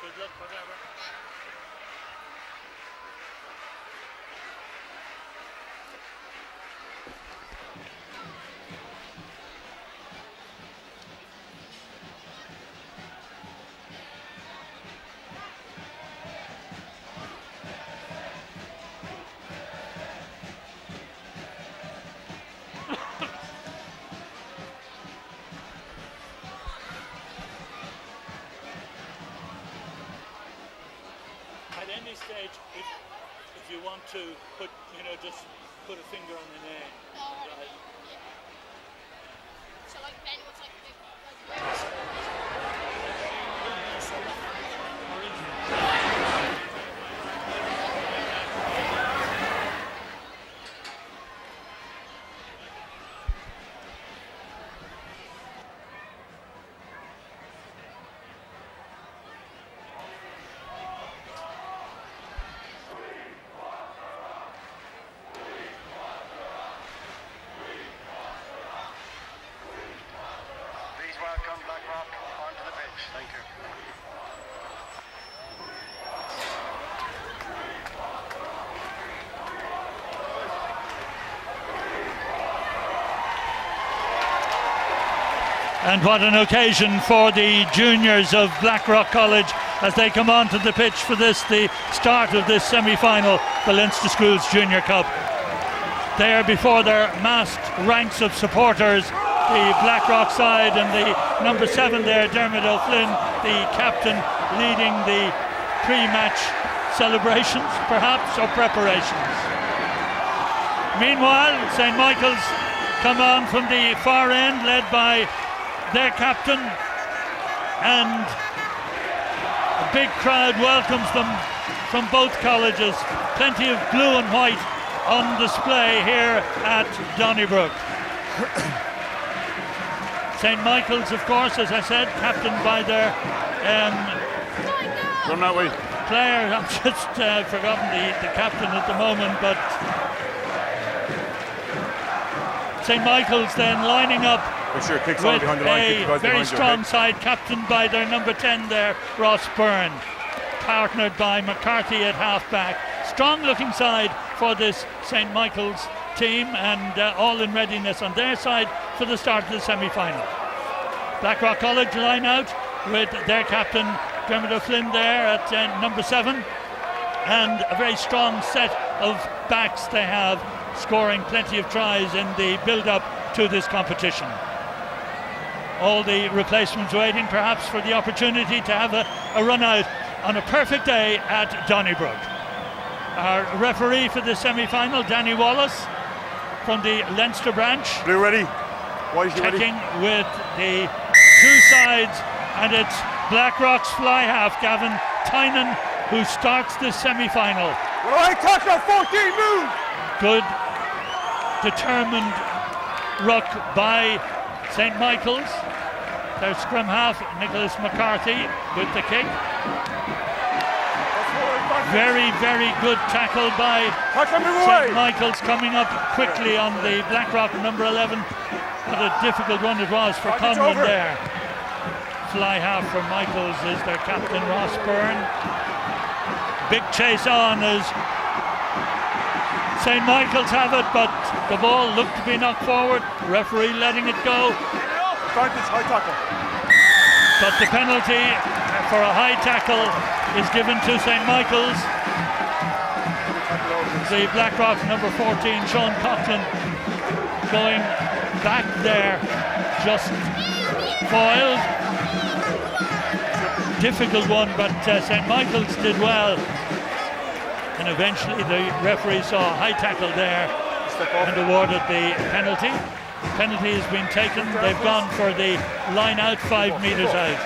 Good luck, whatever. At any stage, if you want to put, just put a finger on the name. Right. Yeah. So like Ben was like Welcome Blackrock onto the pitch. Thank you. And what an occasion for the juniors of Blackrock College as they come onto the pitch for this, the start of this semi-final, the Leinster Schools Junior Cup. There before their massed ranks of supporters, the Blackrock side, and the number 7 there, Dermot O'Flynn, the captain, leading the pre-match celebrations, perhaps, or preparations. Meanwhile, St. Michael's come on from the far end, led by their captain, and a big crowd welcomes them from both colleges. Plenty of blue and white on display here at Donnybrook. St. Michael's, of course, as I said, captained by their Run that way. player. I've just forgotten the captain at the moment, but St. Michael's then lining up Make sure it kicks on with behind the line. a very strong side, captained by their number 10 there, Ross Byrne, partnered by McCarthy at half-back. Strong looking side for this St. Michael's team, and all in readiness on their side for the start of the semi-final. Blackrock College line out with their captain Dermot O'Flynn there at number 7, and a very strong set of backs they have, scoring plenty of tries in the build-up to this competition. All the replacements waiting perhaps for the opportunity to have a run out on a perfect day at Donnybrook. Our referee for the semi-final, Danny Wallace, from the Leinster branch. Blue ready? White Checking ready? with the two sides, and it's Blackrock's fly half, Gavin Tynan, who starts this semi-final. Right, tackle, 14, move! Good, determined ruck by St. Michael's. Their scrum half, Nicholas McCarthy, with the kick. Very, very good tackle by St. Michael's, coming up quickly on the Blackrock number 11. What a difficult one it was for Conlon there. Fly half for Michael's is their captain, Ross Byrne. Big chase on as St. Michael's have it, but the ball looked to be knocked forward. Referee letting it go. High tackle. But the penalty for a high tackle is given to St. Michael's. The Blackrock number 14, Sean Coughlin, going back there, just foiled. Difficult one, but St. Michael's did well. And eventually the referee saw a high tackle there and awarded the penalty. Penalty has been taken. They've gone for the line out, 5 metres out.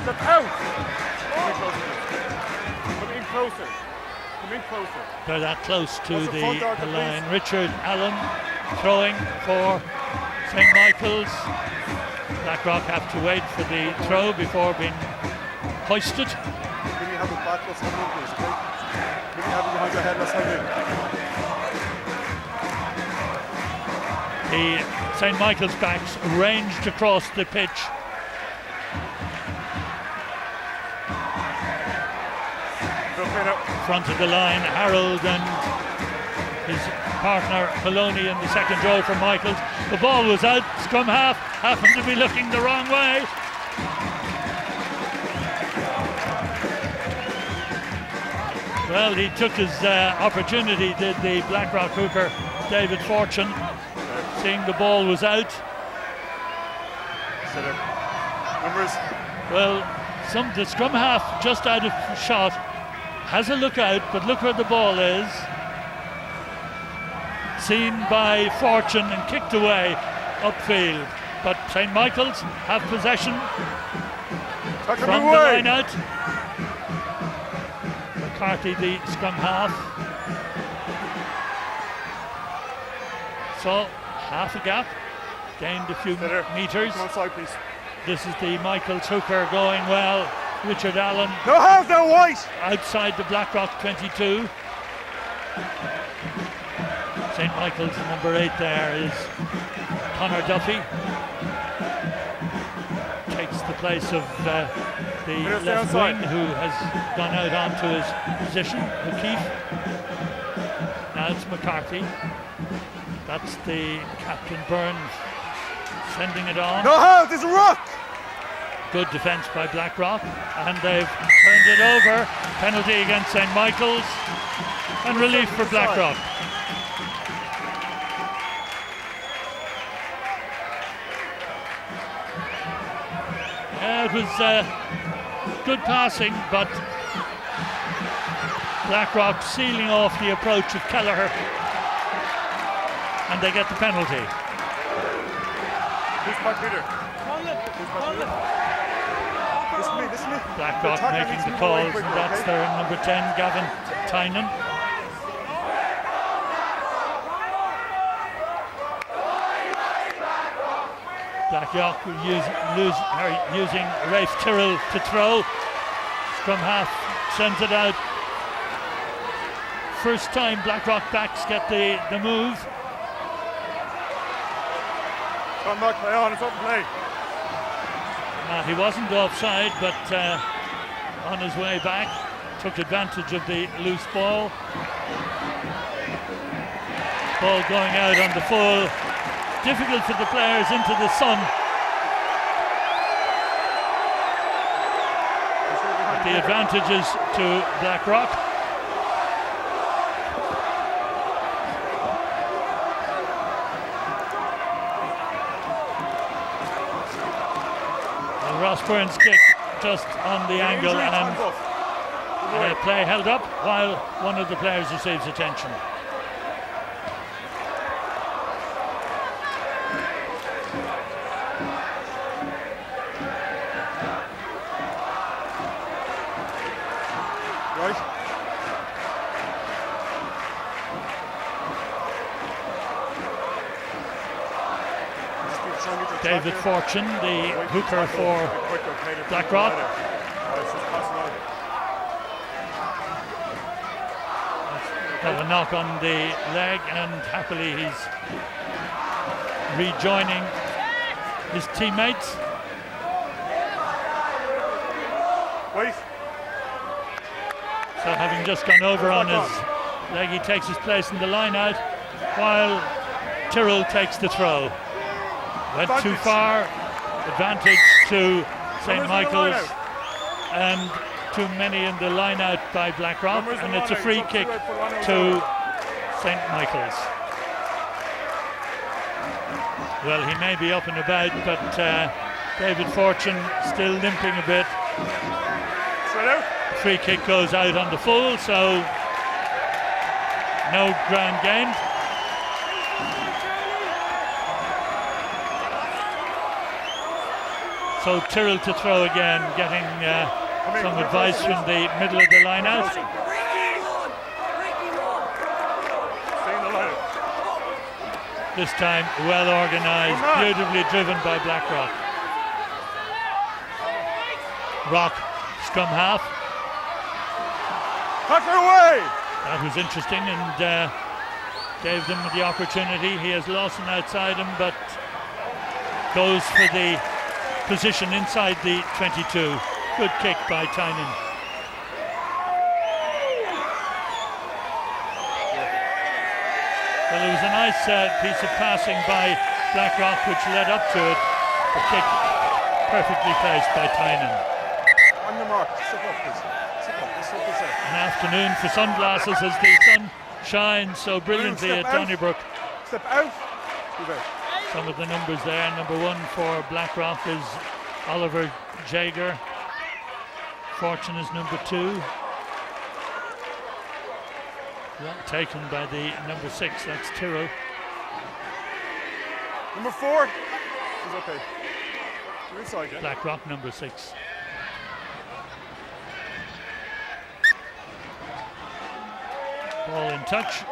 Step out! Come in closer. Come in closer. They're that close to the line. Richard Allen throwing for St. Michael's. Blackrock have to wait for the throw before being hoisted. Can you have it back? Let's have it in, please, okay? Can you have it behind your head? Let's have it in. The St. Michael's backs ranged across the pitch. front of the line. Harold and his partner Maloney in the second row for Michaels. The ball was out. Scrum half happened to be looking the wrong way. Well, he took his opportunity, did the Blackrock hooker David Fortune, seeing the ball was out. Well, the scrum half just out of shot has a look out, but look where the ball is. Seen by Fortune and kicked away upfield. But St. Michael's have possession from the line out. McCarthy, the scrum half. So half a gap, gained a few meters. Come on side, please. This is the Michael's hooker going well. Richard Allen. No hands, no white. Outside the Blackrock 22. St. Michael's number 8 there is Connor Duffy. Takes the place of the left wing who has gone out onto his position, O'Keefe. Now it's McCarthy. That's the Captain Burns sending it on. No hands, it's a rock. Good defence by Blackrock, and they've turned it over. Penalty against St. Michael's, and relief for Blackrock. It was good passing, but Blackrock sealing off the approach of Kelleher, and they get the penalty. Who's back, Peter? Listen to me. Blackrock making the calls, and that's their number 10, Gavin Tynan. Blackrock using Rafe Tyrrell to throw. Scrum half sends it out. First time Blackrock backs get the move. Come back, play on, it's open play. He wasn't offside, but on his way back, took advantage of the loose ball. Ball going out on the full. Difficult for the players into the sun. The advantages to Blackrock. Ross Burns kick just on the angle, and play held up while one of the players receives attention. Right. David Fortune, the hooker for Blackrock. Got a knock on the leg, and happily he's rejoining his teammates. Wait. So having just gone over on his leg, he takes his place in the line out, while Tyrrell takes the throw. Went too far, advantage to St. Michael's, and too many in the line out by Blackrock, and it's a free kick to St. Michael's. Well, he may be up and about, but David Fortune still limping a bit. Free kick goes out on the full, so no ground gained. So Tyrrell to throw again, getting some advice from the middle of the line out. This time well organised, beautifully driven by Blackrock. Rock, scrum half. Away. That was interesting, and gave them the opportunity. He has Lawson outside him, but goes for the position inside the 22. Good kick by Tynan. Well, it was a nice piece of passing by Blackrock which led up to it. The kick perfectly placed by Tynan. On your mark, step up please. Step up, let's focus there. An afternoon for sunglasses as the sun shines so brilliantly at Donnybrook. Step out. Move out. Some of the numbers there. Number 1 for Blackrock is Oliver Jager. Fortune is number 2. Well, taken by the number 6, that's Tyrrell. Number 4 is okay. You're inside, yeah? Blackrock, number 6. Ball in touch.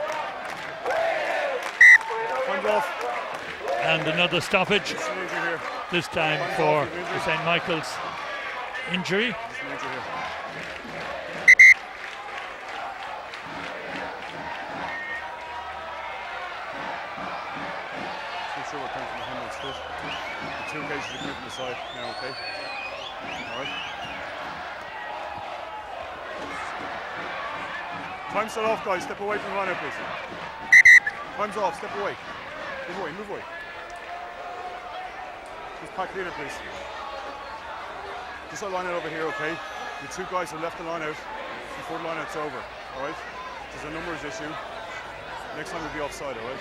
Hands off. And another stoppage, Just an injury here. this time Hands for off, the St. Michael's injury. Just an injury here. Just make sure we're coming from the handles first. The 2 cases are coming from the side now, okay? Alright. Time's set off, guys. Step away from the line out, please. Time's off. Step away. Move away, move away. Just pack cleaner, please. Just line out over here, okay? The 2 guys have left the line out before the line out's over, alright? There's a numbers issue. Next time we'll be offside, alright?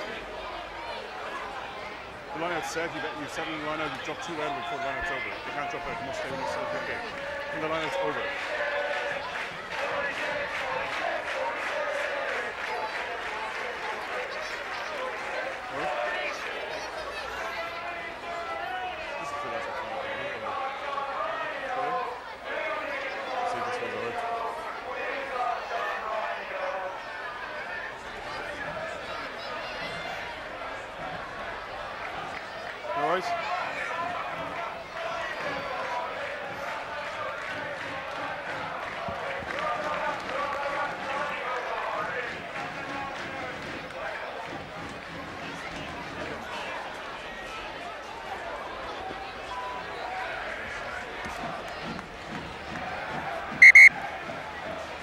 The line out's set, you've set in the line out, you've dropped 2 out before the line out's over. You can't drop out, you must stay on the side, okay? And the line out's over. Alright.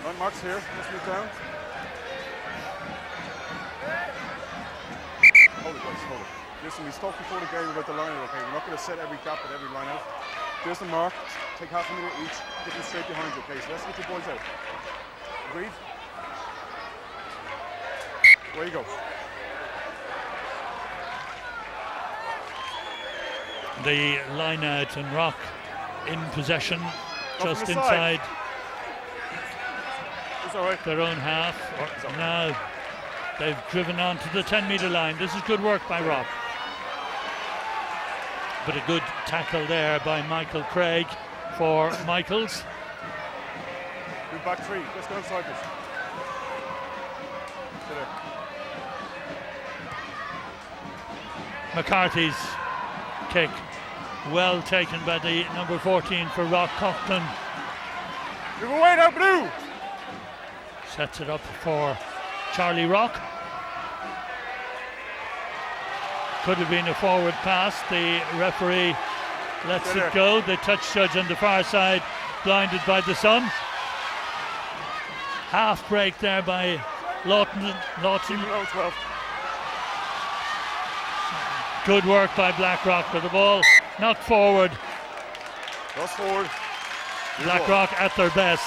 Right, Mark's here. Let's move down. Hold it, guys, hold it. Listen, we spoke before the game about the line out, okay? We're not going to set every gap at every line out. There's the mark. Take half a minute each. Get them straight behind you, okay? So let's get your boys out. Agreed? Where you go? The line out and Rock in possession just from the inside side. It's all right. their own half. Now they've driven onto the 10-metre line. This is good work by Rock. But a good tackle there by Michael Craig for Michaels. Move back 3. Let's go inside this. Stay there. McCarthy's kick well taken by the number 14 for Rock Coughlin. Move away now, Blue! Sets it up for Charlie Rock. Could have been a forward pass. The referee lets it go. The touch judge on the far side, blinded by the sun. Half break there by Lawton. Keep it low, 12. Good work by Blackrock with the ball knocked forward. Cross forward. Blackrock at their best.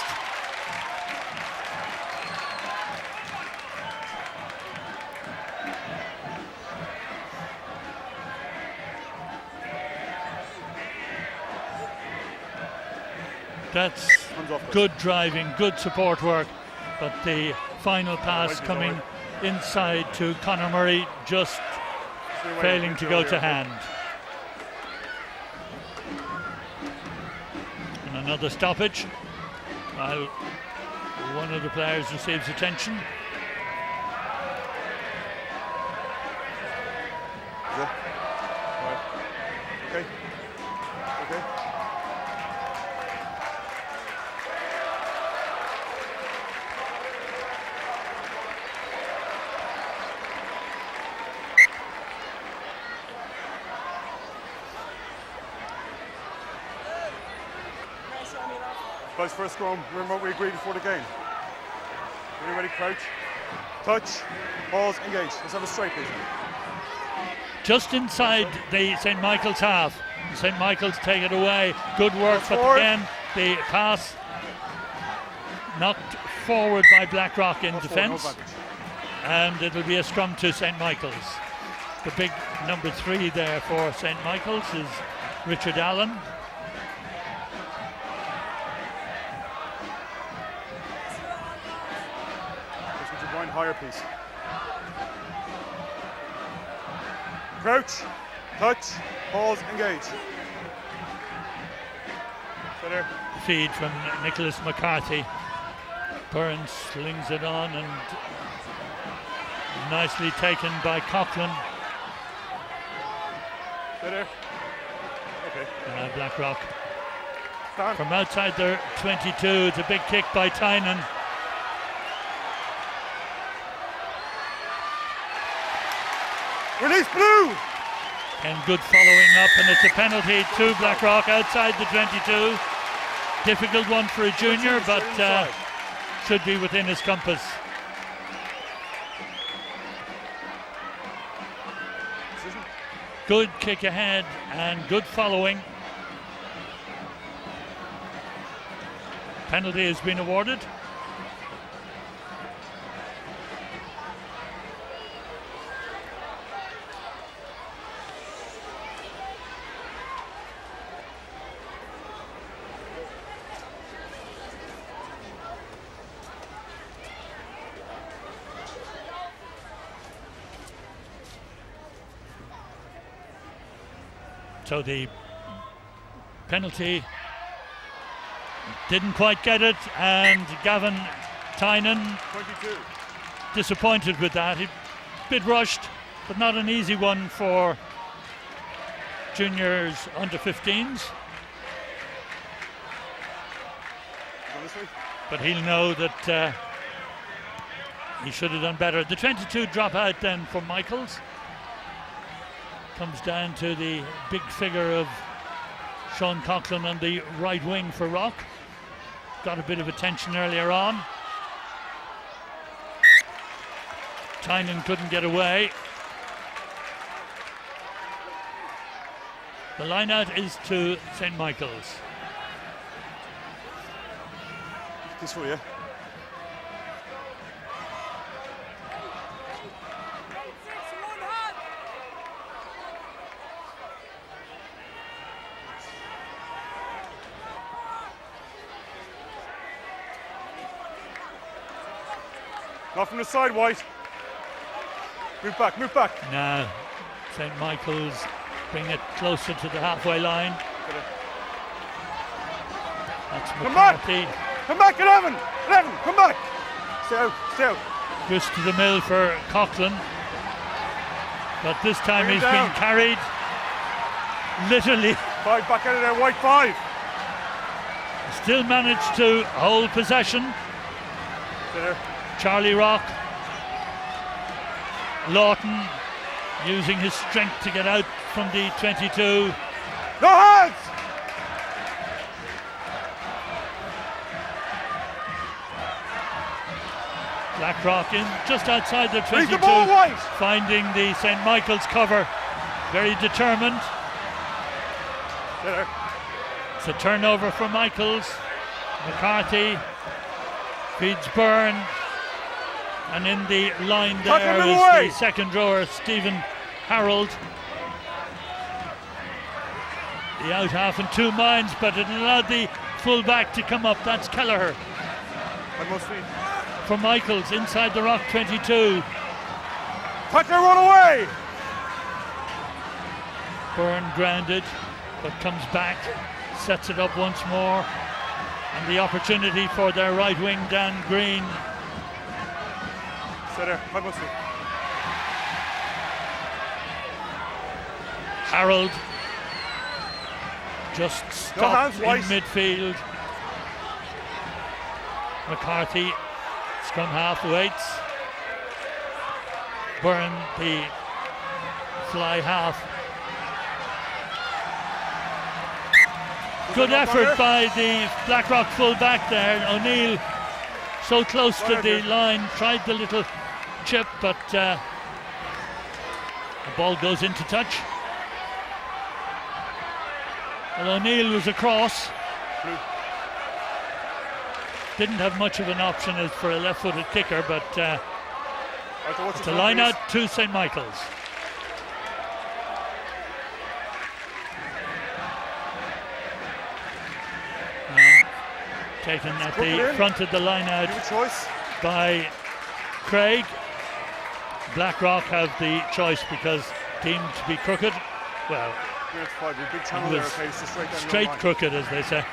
That's good driving, good support work, but the final pass coming inside to Conor Murray, just failing to go to hand. And another stoppage while one of the players receives attention. Yeah. Right. Okay. Okay. Guys, first scrum, remember what we agreed before the game? Are you ready, crouch? touch, balls, engage. Let's have a straight, please. Just inside the St. Michael's half. St. Michael's take it away. Good work, but forward. again, the pass knocked forward by Blackrock in defence. And it'll be a scrum to St. Michael's. The big number 3 there for St. Michael's is Richard Allen. Just would you wind higher, please. Crouch, touch, balls, engage. So there. Feed from Nicholas McCarthy. Burns slings it on and nicely taken by Coughlin. So there. Okay. And now Blackrock. Stand. From outside their 22, it's a big kick by Tynan. Release blue! And good following up, and it's a penalty to Blackrock outside the 22. Difficult one for a junior, but should be within his compass. Good kick ahead and good following. Penalty has been awarded. So the penalty didn't quite get it, and Gavin Tynan 22. disappointed with that. A bit rushed, but not an easy one for juniors under 15s. But he'll know that he should have done better. The 22 drop out then for Michaels. Comes down to the big figure of Sean Coughlin on the right wing for Rock. Got a bit of attention earlier on. Tynan couldn't get away. The line out is to St. Michael's. This for you. Not from the side, White. Move back, move back. Now, St. Michael's bring it closer to the halfway line. That's McCarthy. Come back, 11! 11, come back! Stay out, stay out. Just to the mill for Coughlin. But this time Bring he's him down. been carried. Literally. 5 back out of there, White, 5. Still managed to hold possession. Stay there. Charlie Rock. Lawton using his strength to get out from the 22. No hands! Blackrock in just outside the 22, Release the ball, White! finding the St. Michael's cover. Very determined. Stay there. It's a turnover for Michaels. McCarthy feeds Byrne. And in the line there is the second rower, Stephen Harold. The out half in 2 minds, but it allowed the full-back to come up. That's Kelleher. That must be. For Michaels inside the Rock 22. Touch and run away! Byrne grounded, but comes back, sets it up once more. And the opportunity for their right wing, Dan Green. Stay there, that must be. Harold just stopped in midfield. McCarthy, scrum half, waits. Byrne, the fly half. Good effort by the Blackrock full back there. O'Neill so close to the line, tried the little chip, but the ball goes into touch. Well, O'Neill was across. Didn't have much of an option as for a left-footed kicker, but it's a line out to St. Michael's. Taken at the front of the line out by Craig. Blackrock have the choice because deemed to be crooked. Well, it was straight crooked, as they say.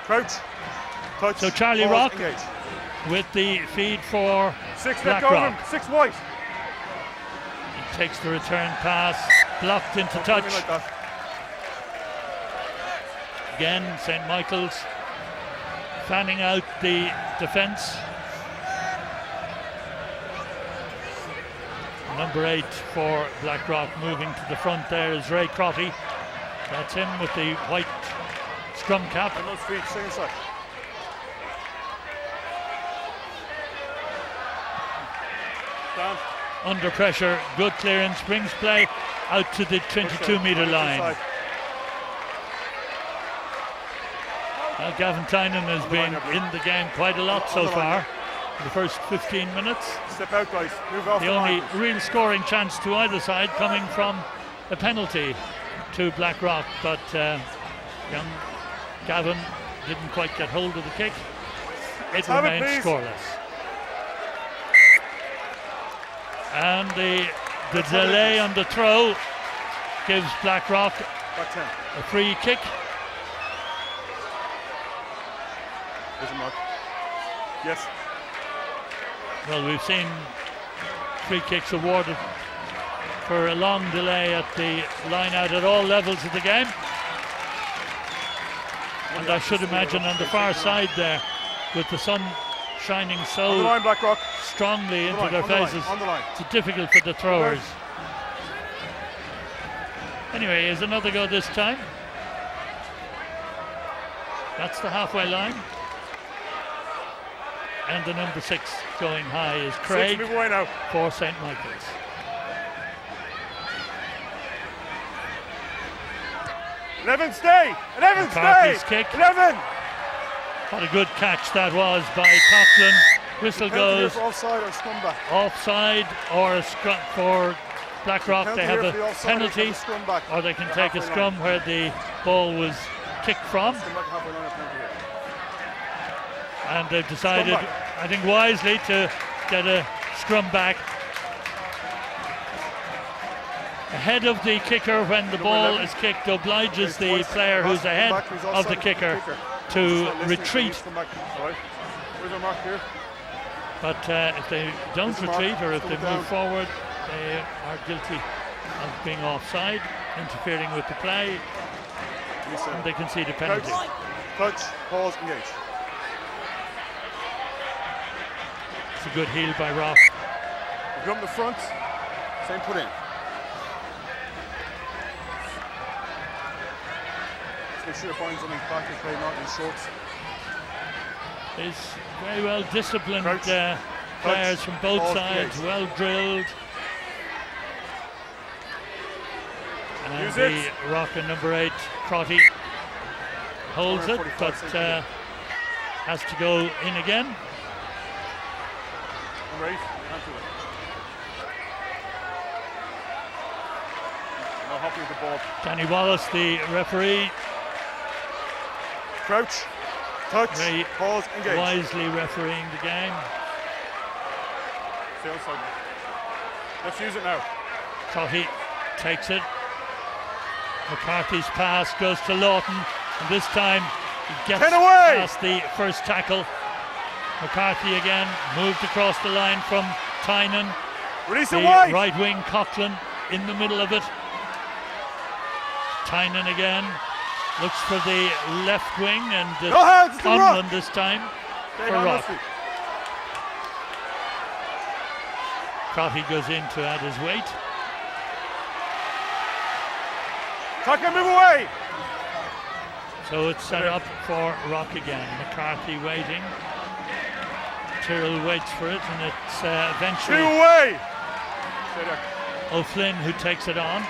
Crouch. Touch. So Charlie Rock with the feed for Blackrock. 6 wide. He takes the return pass, blocked into touch. Again, St. Michael's fanning out the defence. Number 8 for Blackrock moving to the front there is Ray Crotty. That's him with the white scrum cap. And those feet, same side. Down. Under pressure, good clearance, brings play out to the 22-metre line. Well, Gavin Tynan has been in the game quite a lot so far. The first 15 minutes. Step out, guys. Move off the only real scoring chance to either side coming from a penalty to Blackrock, but young Gavin didn't quite get hold of the kick. It remains scoreless. And the delay on the throw gives Blackrock a free kick. Yes. Well, we've seen free kicks awarded for a long delay at the line out at all levels of the game. And I should imagine on the far side there, with the sun shining so strongly into their faces, it's difficult for the throwers. Anyway, here's another go this time. That's the halfway line. And the number 6 going high is Craig for St. Michael's. Stay! 11 McCarthy's stay! kick. 11! What a good catch that was by Coughlin. Whistle goes offside or a scrum for Blackrock. They have a penalty, or they can take a scrum where the ball was kicked from. And they've decided, I think wisely, to get a scrum back ahead of the kicker when the ball is kicked, obliges the player who's ahead of the kicker to retreat. But if they don't retreat, or if they move forward, they are guilty of being offside, interfering with the play, and they concede a penalty. Touch, pause, engage. It's a good heel by Rock. Come to the front, same put in. Make sure you find something back and play not in shorts. Is very well disciplined players from both sides, well drilled. And the Rocker number 8, Crotty, holds it, but has to go in again. Danny Wallace, the referee. Crouch, touch, pause, engage. Wisely refereeing the game. Let's use it now. Crotty takes it. McCarthy's pass goes to Lawton, and this time he gets past the first tackle. McCarthy again moved across the line from Tynan. Release the away. Right wing, Coughlin in the middle of it. Tynan again looks for the left wing, and Conlon this time for Rock. Crotty goes in to add his weight. Tucker, move away. So it's set up for Rock again. McCarthy waiting. Tyrrell waits for it, and it's eventually away. O'Flynn who takes it on.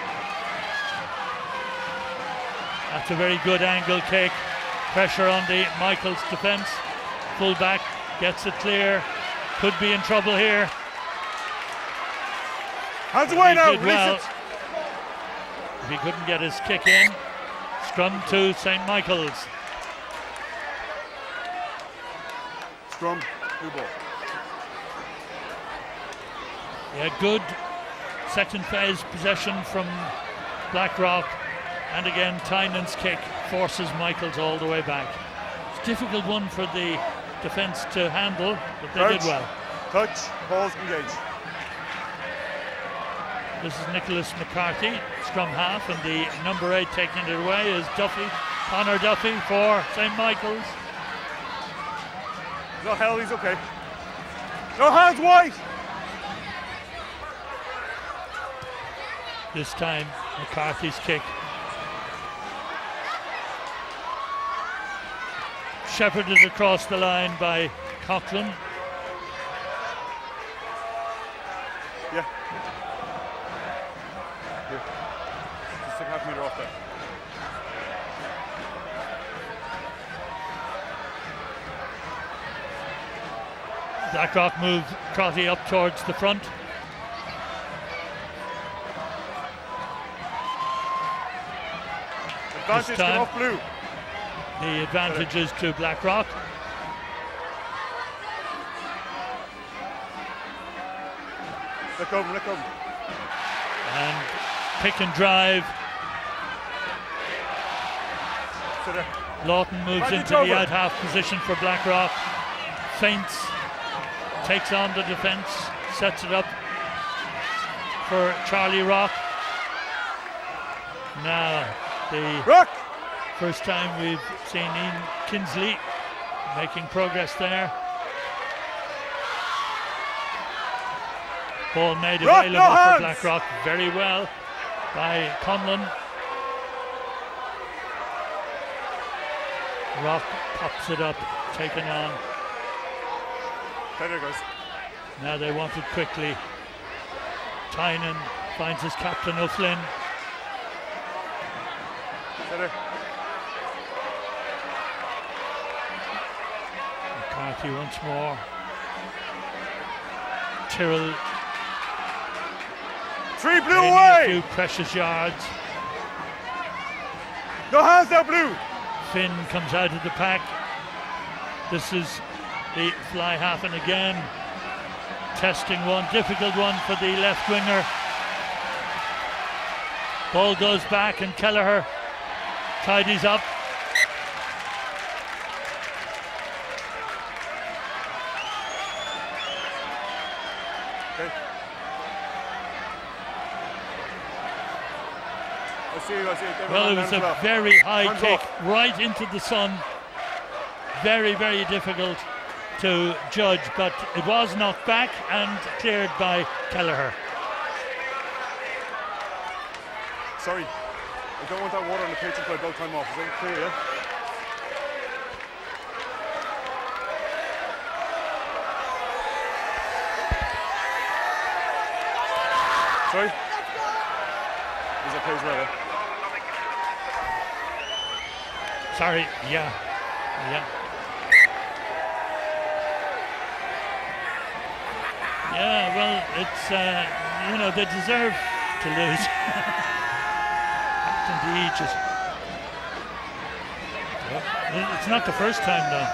That's a very good angle kick. Pressure on the Michaels defence. Fullback gets it clear. Could be in trouble here. Hands away now. Did well. If he couldn't get his kick in. Scrum to St. Michael's. Scrum, new ball. Yeah, good second phase possession from Blackrock, and again Tynan's kick forces Michaels all the way back. It's a difficult one for the defence to handle, but they did well. Touch, balls engaged. This is Nicholas McCarthy, scrum half, and the number 8 taking it away is Duffy, Connor Duffy for St. Michael's. No hell, he's okay. No hands wide. This time McCarthy's kick. Shepherded across the line by Coughlin. Yeah. Here. Just take half a metre off there. Blackrock move Crotty up towards the front. Advantage come off blue. The advantage is to Blackrock. Look over. And pick and drive. Lawton moves Advantage into over. the out half position for Blackrock. Feints, takes on the defence, sets it up for Charlie Rock. Now the Rock. first time we've seen Ian Kinsley making progress there. Ball made Rock, available no for hands. Blackrock very well by Conlon. Rock pops it up, taken on. There goes. Now they want it quickly. Tynan finds his captain O'Flynn. There. McCarthy once more. Tyrrell 3 blue gaining a away. few precious yards. No hands now, blue. Finn comes out of the pack. This is the fly half, and again testing one, difficult one for the left winger. Ball goes back and Kelleher tidies up. Okay. I see. Well, it was a very high kick right into the sun. Very, very difficult to judge, but it was knocked back and cleared by Kelleher. Sorry, I don't want that water on the pitch until I go time off. Is that clear, yeah? Sorry? Is that plays well, eh? Sorry, yeah. Yeah, well, it's, they deserve to lose. Indeed, just. It's not the first time, though.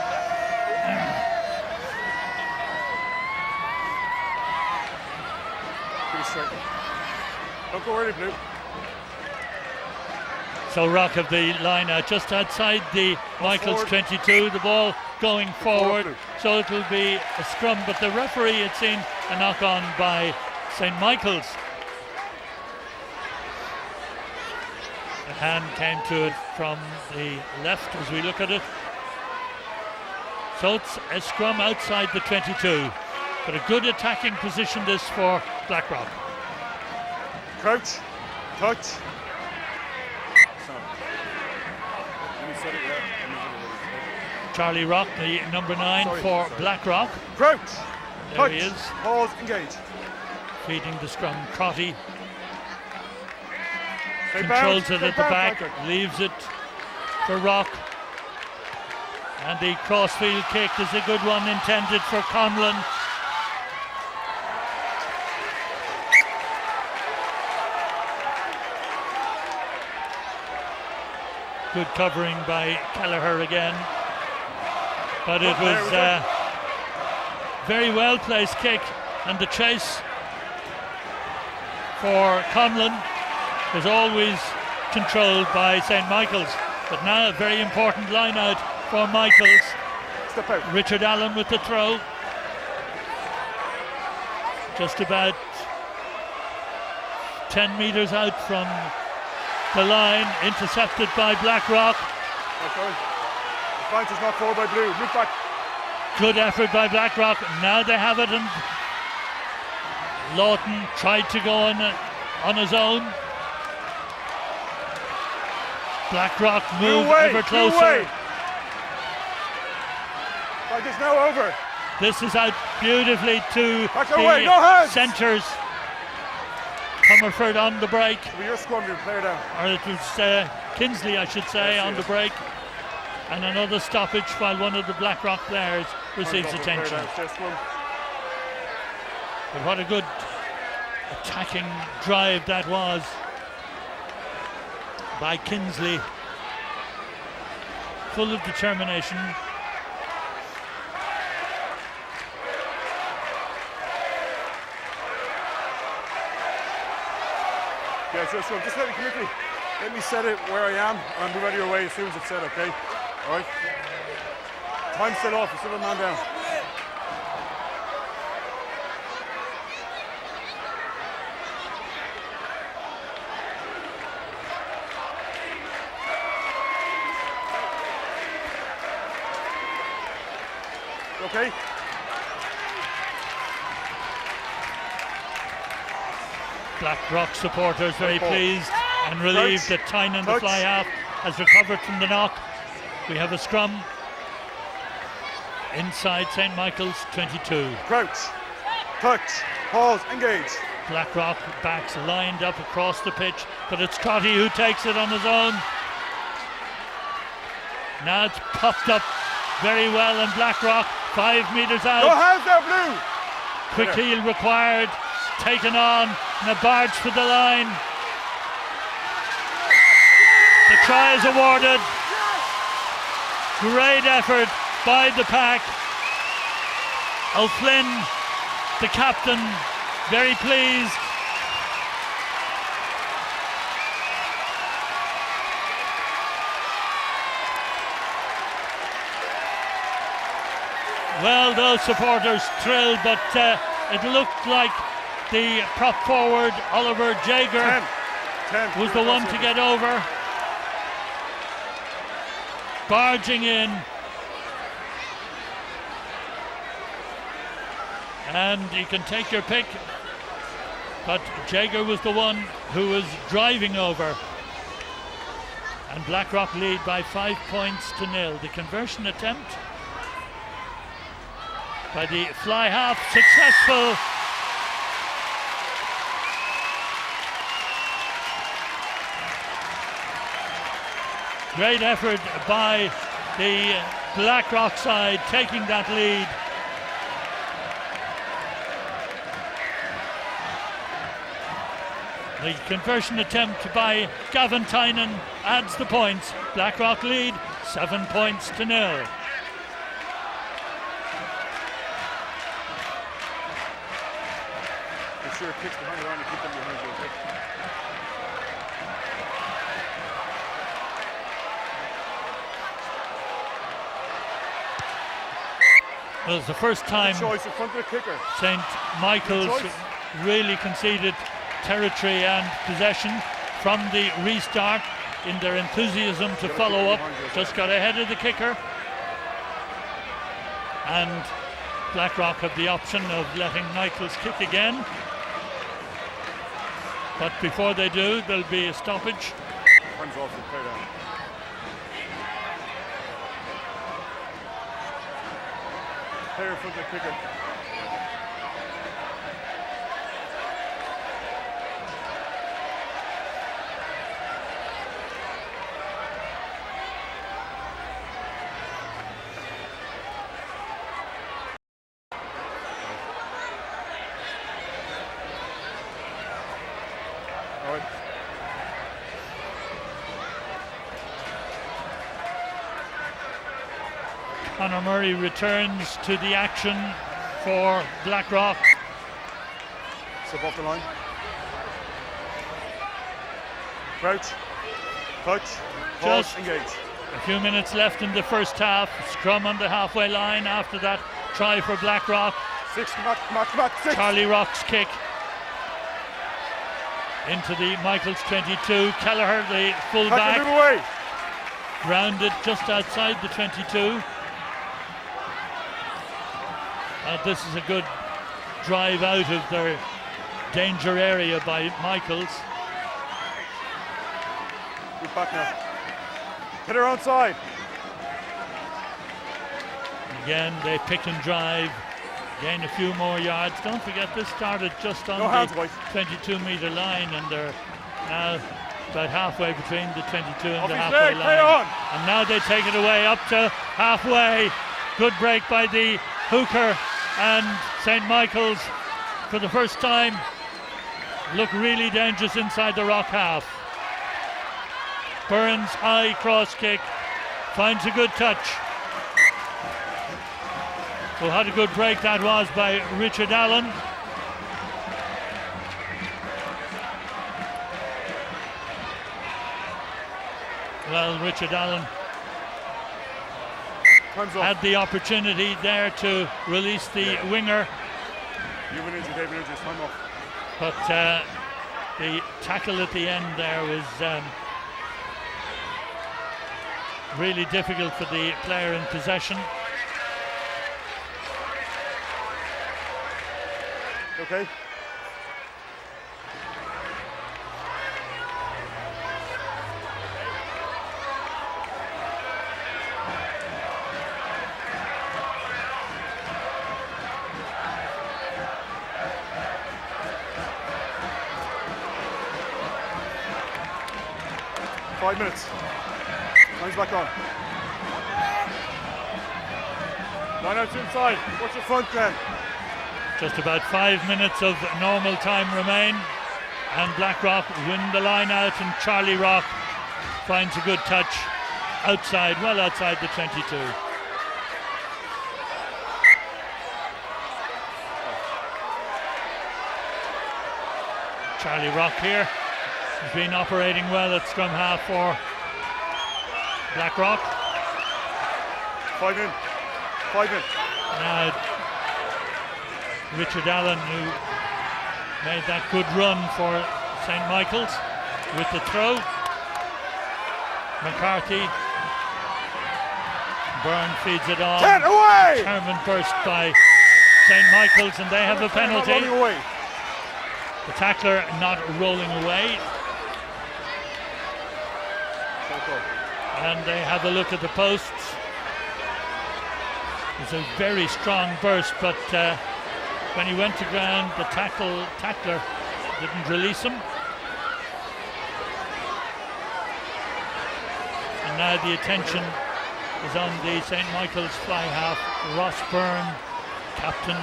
Pretty straight. Don't go early, blue. So Rock of the line out just outside the Michaels 22, the ball going forward, so it'll be a scrum, but the referee had seen a knock on by St. Michael's. The hand came to it from the left as we look at it. So it's a scrum outside the 22, but a good attacking position this for Blackrock. Crouch, touch. said it, yeah. Charlie Rock, the number 9 for Blackrock. Crouch. There Touch. he is, Pause. Engage. feeding the scrum. Crotty Stay controls bound. it Stay at the bound, back, Blackrock. leaves it for Rock. And the crossfield kick is a good one, intended for Conlon. Good covering by Kelleher again. But it was a very well placed kick, and the chase for Conlon was always controlled by St. Michael's. But now a very important line out for Michael's. Step out. Richard Allen with the throw. Just about 10 metres out from the line, intercepted by Blackrock. Okay. The flank is not forward by Blue. Move back. Good effort by Blackrock. Now they have it, and Lawton tried to go on his own. Blackrock moved ever closer. Like it's now over. This is out beautifully to Back away, no the hands. centres. Comerford on the break, With your scrum, you play down. or it was Kinsley, I should say, Yes, on the yes. break. And another stoppage while one of the Blackrock players receives Player attention. down. Stay scrum. But what a good attacking drive that was by Kinsley. Full of determination. Yeah, so just let me quickly. Let me set it where I am, and I'll move out of your way as soon as it's set, okay? All right? Time's still off, you're still a man down. Okay? Blackrock supporters very Ball. pleased and relieved Touch. that Tynan, the Touch. fly half, has recovered from the knock. We have a scrum inside St. Michael's 22. Crouch. Touch. Pause. Engage. Blackrock backs lined up across the pitch, but it's Crotty who takes it on his own. Now it's popped up very well, and Blackrock 5 metres No out. hands there, Blue. Quick heel required, taken on, and a barge for the line. The try is awarded. Great effort by the pack. O'Flynn, the captain, very pleased. Well, those supporters thrilled, but it looked like the prop forward, Oliver Jager, 10. was the one to get over. Barging in. And you can take your pick, but Jager was the one who was driving over. And Blackrock lead by 5 points to 0. The conversion attempt by the fly half, successful. Great effort by the Blackrock side, taking that lead. The conversion attempt by Gavin Tynan adds the points. Blackrock lead 7 points to 0. Make sure it kicks behind the line and keep them behind you, okay? Well, it's the first time Choice in front of the kicker. St. Michael's Good choice. really conceded territory and possession from the restart in their enthusiasm to follow up. Just got ahead of the kicker. And Blackrock have the option of letting Michael's kick again. But before they do, there'll be a stoppage. Hands off the play down. Player for the kicker. All right. Conor Murray returns to the action for Blackrock. Step off the line. Crouch. Clutch. Pause. Just Engage. a few minutes left in the first half. Scrum on the halfway line after that try for Blackrock. 6, come on, 6. Charlie Rock's kick into the Michaels 22. Kelleher, the Tackle, fullback, move away. grounded just outside the 22. This is a good drive out of their danger area by Michaels. Good back now. Hit her onside. Again, they pick and drive, gain a few more yards. Don't forget, this started just on No hands, the boys. 22-metre line, and they're now about halfway between the 22 and Off the his halfway leg, play line. on. And now they take it away up to halfway. Good break by the hooker, and St. Michael's, for the first time, look really dangerous inside the Rock half. Burns, high cross kick, finds a good touch. Well, what a good break that was by Richard Allen. Well, Richard Allen Time's up. had the opportunity there to release the winger, You win injury, David injuries. Time off. but the tackle at the end there was really difficult for the player in possession. Okay. Five minutes. Time's back on. Line out to inside. Watch your front, Glenn. Just about 5 minutes of normal time remain, and Blackrock win the line out, and Charlie Rock finds a good touch outside, well outside the 22. Charlie Rock here has been operating well at scrum half for Blackrock. 5 in. 5 in. Now Richard Allen, who made that good run for St. Michael's with the throw. McCarthy, Byrne feeds it on. 10 away! Determined burst by St. Michael's, and they have a penalty. Not running away. The tackler not rolling away, and they have a look at the posts. It's a very strong burst, but when he went to ground, the tackler didn't release him. And now the attention is on the St. Michael's fly half, Ross Byrne, captain.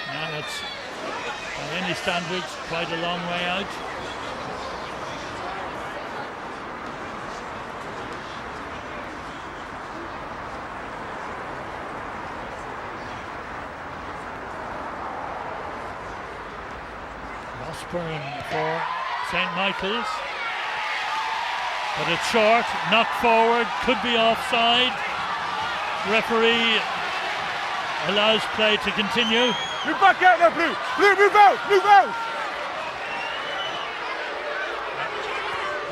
Now that's, by any standards, quite a long way out. Byrne for St. Michael's, but it's short, knocked forward, could be offside. Referee allows play to continue. Move back out now, Blue! Blue, move out! Move out!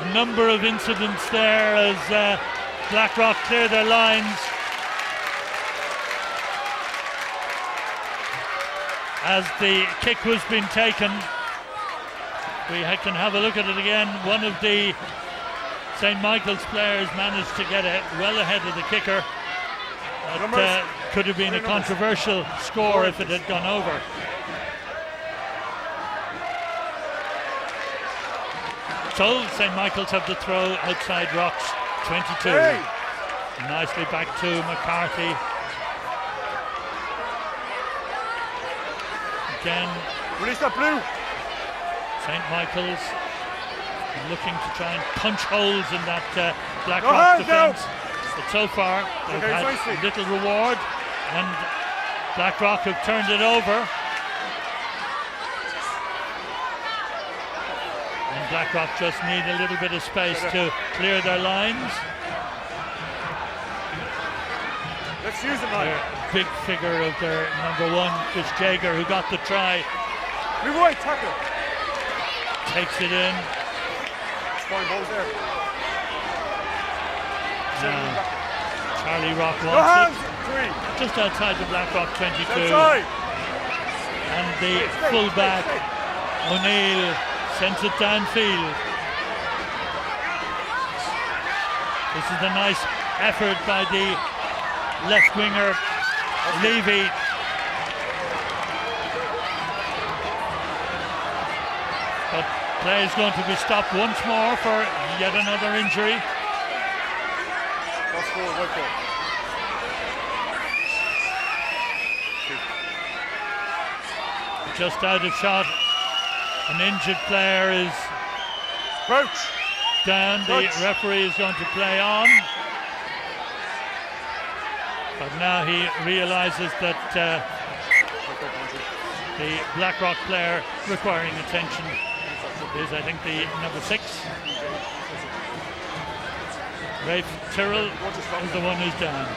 A number of incidents there as Blackrock clear their lines. As the kick was being taken, we can have a look at it again. One of the St. Michael's players managed to get it well ahead of the kicker. That could have been a controversial score if it had gone over. So St. Michael's have the throw outside Rocks 22. Hey. Nicely back to McCarthy. Again, Release that blue. St. Michael's looking to try and punch holes in that Blackrock hands defence. But so far, they've Okay, had nicely. little reward, and Blackrock have turned it over. And Blackrock just need a little bit of space to clear their lines. Let's use it, Their man. big figure of their number 1, Chris Jager, who got the try, Move away, tackle. takes it in. It's fine, balls there. Now, Charlie Rock No wants hands. it 3. just outside the Blackrock 22. Outside. And the fullback O'Neill sends it downfield. This is a nice effort by the left winger Levy. But play is going to be stopped once more for yet another injury. Cross forward, white ball. Just out of shot. An injured player is Crouch. down. The Touch. referee is going to play on. But now he realizes that the Blackrock player requiring attention is, I think, the number 6. Rafe Tyrrell is the one who's down.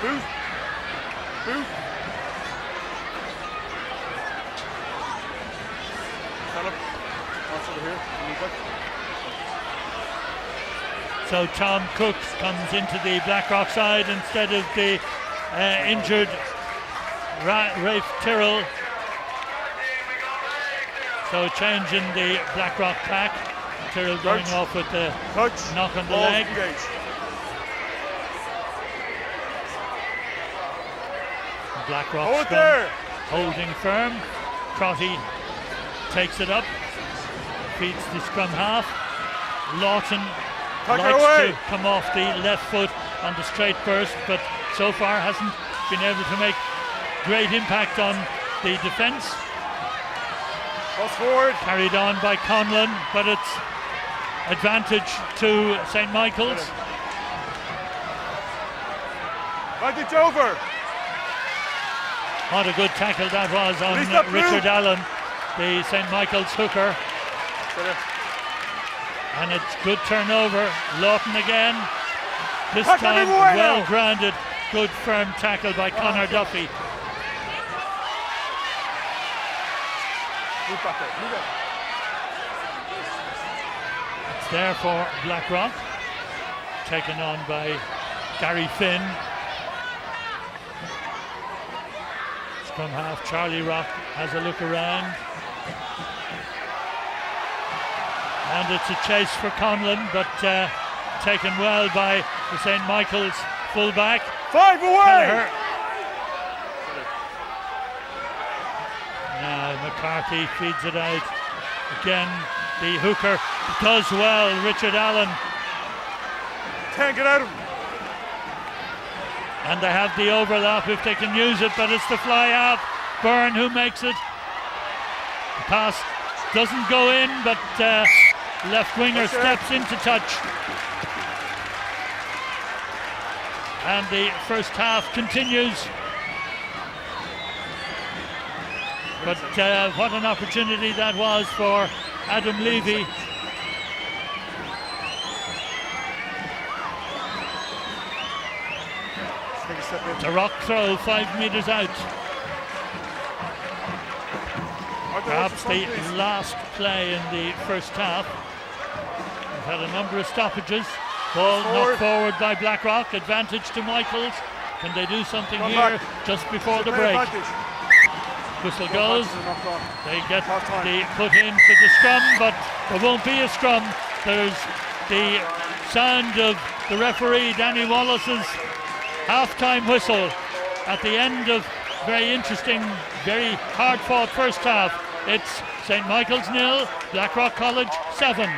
Booth. Booth. Stand up. Watch over here. So Tom Cooks comes into the Blackrock side instead of the injured Rafe Tyrrell. So a change in the Blackrock pack. Tyrrell going off with the knock on the leg. Engage. Blackrock holding firm. Crotty takes it up, feeds the scrum half. Lawton likes to come off the left foot on the straight burst, but so far hasn't been able to make great impact on the defence. Cross forward. Carried on by Conlon, but it's advantage to St. Michael's. Advantage over. What a good tackle that was on Richard Allen, the St. Michael's hooker. And it's good turnover. Lawton again. This time well grounded, good firm tackle by Conor Duffy. It's there for Blackrock. Taken on by Gary Finn. Scrum half Charlie Rock has a look around. And it's a chase for Conlon, but taken well by the St. Michael's fullback. 5 away! Kelleher. Now McCarthy feeds it out again the hooker does well, Richard Allen. Can't get out of him. And they have the overlap if they can use it, but it's the fly half. Byrne who makes it. The pass doesn't go in, but left winger steps into touch. And the first half continues. But what an opportunity that was for Adam Levy. The rock throw 5 metres out. Perhaps the last play in the first half. We've had a number of stoppages. Ball knocked forward by Blackrock. Advantage to Michaels. Can they do something here just before the break? Whistle goes. They get the put in for the scrum, but there won't be a scrum. There's the sound of the referee Danny Wallace's half-time whistle at the end of very interesting, very hard-fought first half. It's St. Michael's 0, Blackrock College 7.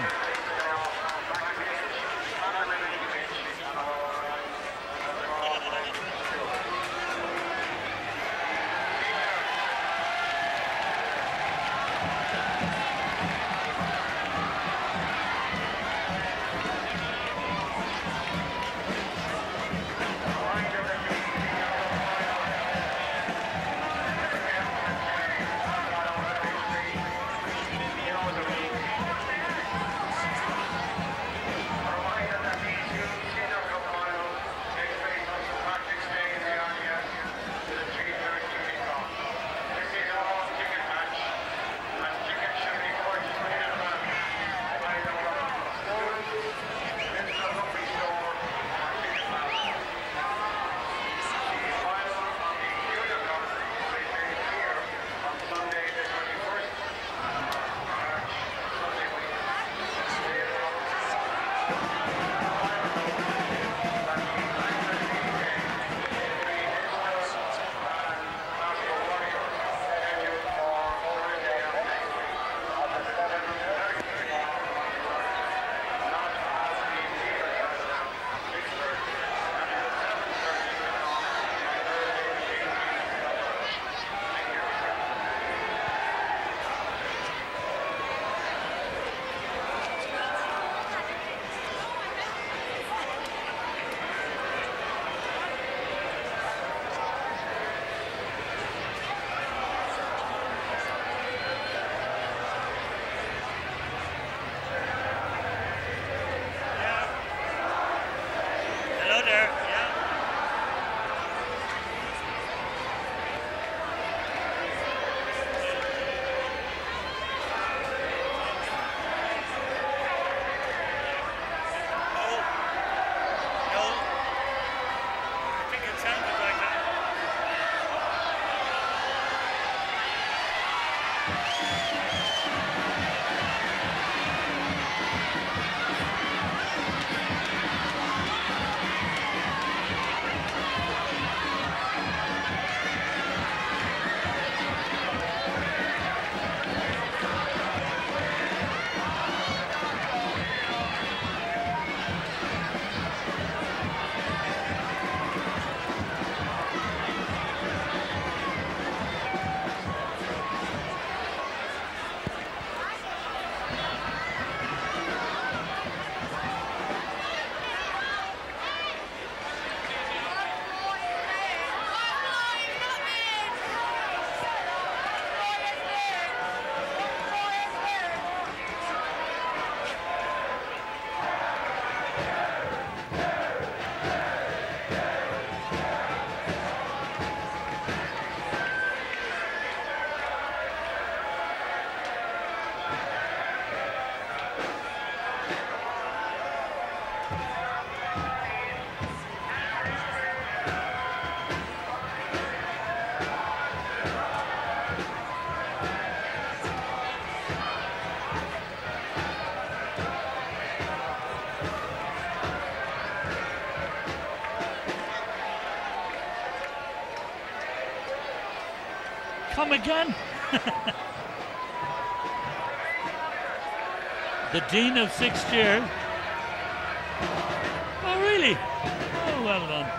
Come again. the dean of sixth year. Oh, really? Oh, well done.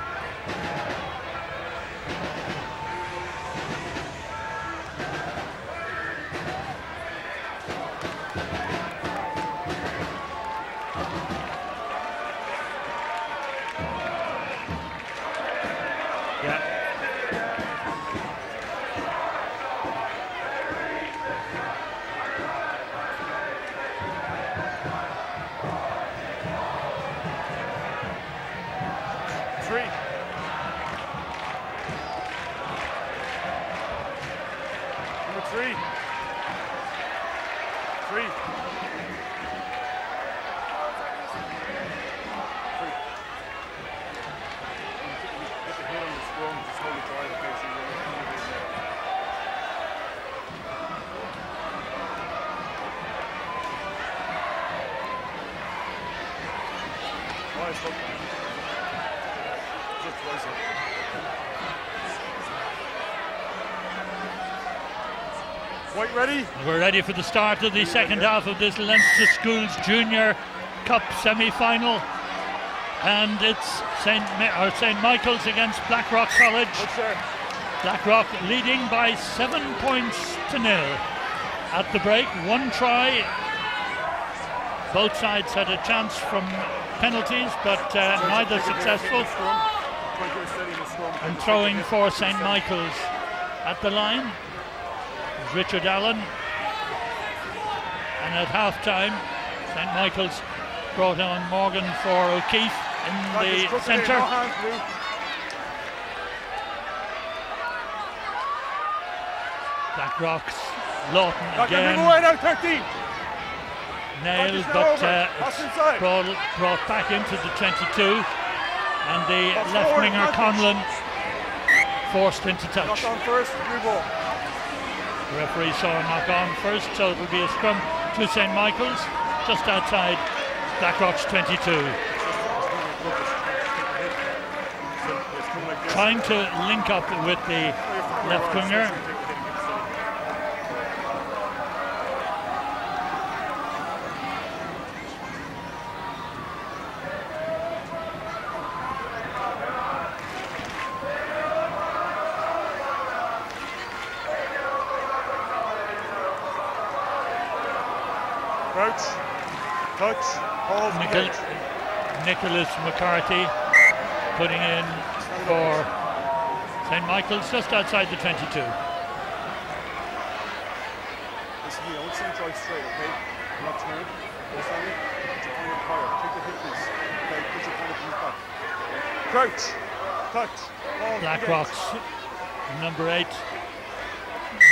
Yeah. Three. Number three. Three. Get the hit on the scrum, just hold it dry, okay, so you're looking at it there. Nice hook, man. Just twice up. White ready? We're ready for the start of the second half of this Leinster Schools Junior Cup semi-final, and it's St. Michael's against Blackrock College. What's there? Blackrock leading by 7 points to 0 at the break. One try. Both sides had a chance from penalties, but neither successful. And throwing for St. Michael's at the line is Richard Allen. And at half-time, St. Michael's brought on Morgan for O'Keefe in the centre. Blackrock's Lawton again. Now 13. Nailed, but it's brought back into the 22, and the left winger Conlon forced into touch. Knock on first, blue ball. The referee saw a knock on first, so it will be a scrum to St. Michael's, just outside Blackrock's 22. Trying to link up with the left winger. Crouch, touch, pause, Nicholas McCarthy putting in for St. Michael's just outside the 22. Listen, you don't see drive straight, okay? You're not turned. Understand me? Put your point of power. Take the hip piece. Okay, put your point of piece back. Crouch, touch, pause. Blackrock's number 8.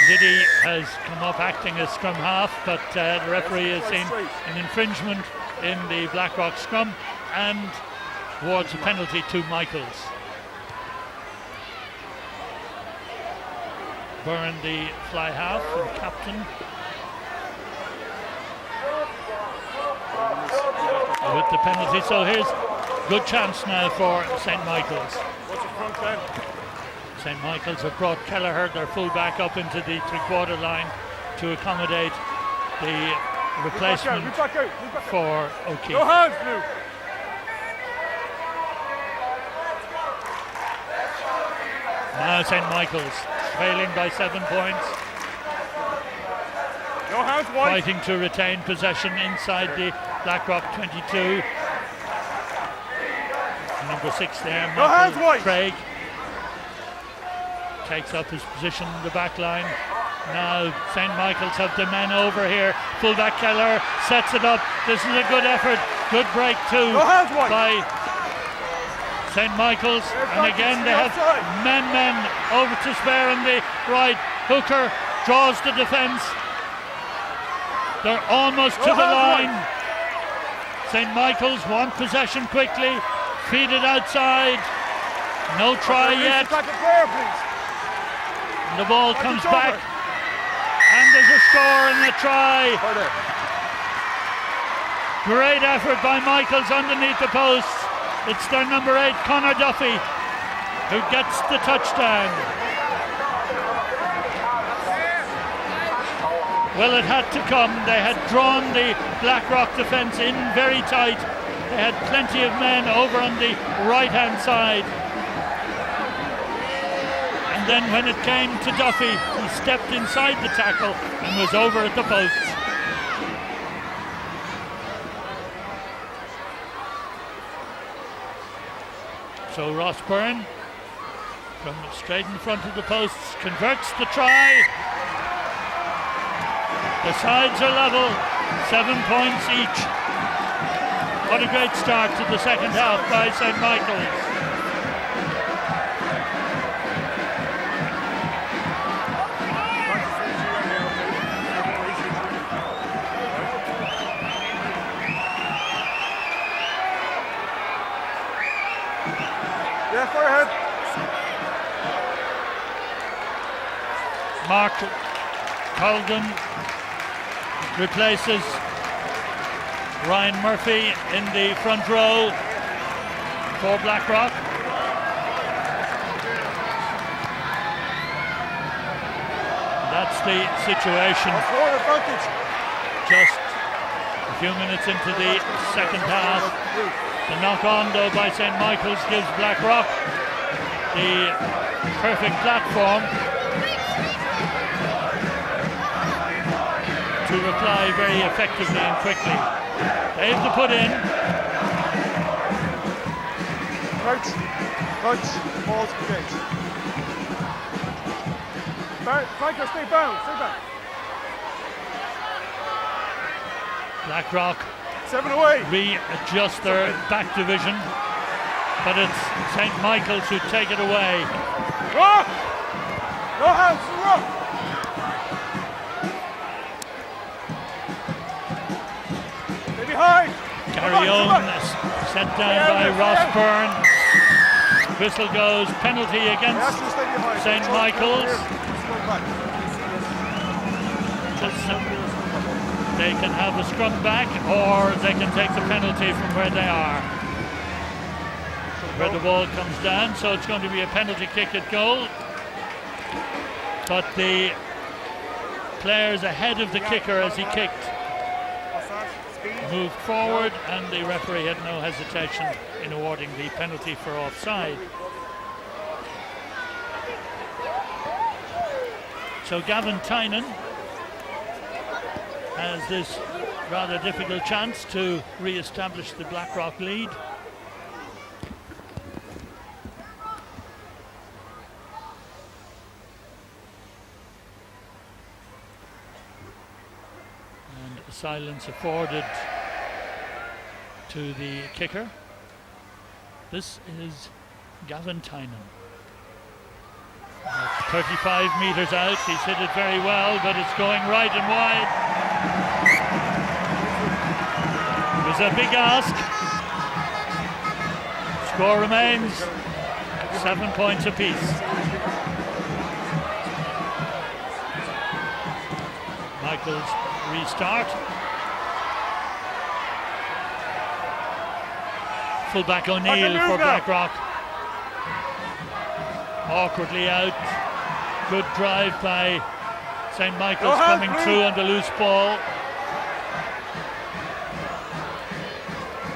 Liddy has come up acting as scrum half, but the referee has seen an infringement in the Blackrock scrum and awards a penalty to Michaels. Byrne, the fly half and captain, with the penalty. So here's good chance now for St. Michael's. What's the front then? St. Michael's have brought Kelleher, their fullback, up into the three-quarter line to accommodate the replacement for O'Keefe. No hands, Blue. Now St. Michael's trailing by 7 points. No hands, White. Fighting to retain possession inside the Blackrock 22. Number 6 there, No hands, Michael White. Craig. Takes up his position in the back line. Now St. Michael's have the men over here. Fullback Keller sets it up. This is a good effort. Good break too by St. Michael's. And again they have men over to spare on the right. Hooker draws the defence. They're almost to the line. St. Michael's want possession quickly. Feed it outside. No try yet. And the ball comes back, and there's a score and a try. Great effort by Michaels underneath the post. It's their number 8, Conor Duffy, who gets the touchdown. Well, it had to come. They had drawn the Blackrock defence in very tight. They had plenty of men over on the right-hand side. And then when it came to Duffy, he stepped inside the tackle and was over at the posts. So Ross Byrne, from straight in front of the posts, converts the try. The sides are level, 7 points each. What a great start to the second half by St. Michael's. Yeah, far ahead. Mark Colgan replaces Ryan Murphy in the front row for Blackrock. That's the situation. Just a few minutes into the second half. The knock-on though by St. Michael's gives Blackrock the perfect platform to reply very effectively and quickly. They have to put in. Crouch, balls engaged. Franco, stay bound, stay back. Blackrock 7 away. readjust their back division, but it's St. Michael's who take it away. Rock! No hands, rock! Stay behind! Gary Owen set down by Ross Byrne. Whistle goes, penalty against St. Michael's. They can have a scrum back, or they can take the penalty from where they are, where the ball comes down. So it's going to be a penalty kick at goal, but the players ahead of the kicker as he kicked moved forward, and the referee had no hesitation in awarding the penalty for offside. So Gavin Tynan has this rather difficult chance to re-establish the Blackrock lead. And silence afforded to the kicker. This is Gavin Tynan. 35 metres out, he's hit it very well, but it's going right and wide. It was a big ask. Score remains 7 points apiece. Michael's restart. Fullback O'Neill for Blackrock. Awkwardly out. Good drive by St. Michael's coming through on the loose ball.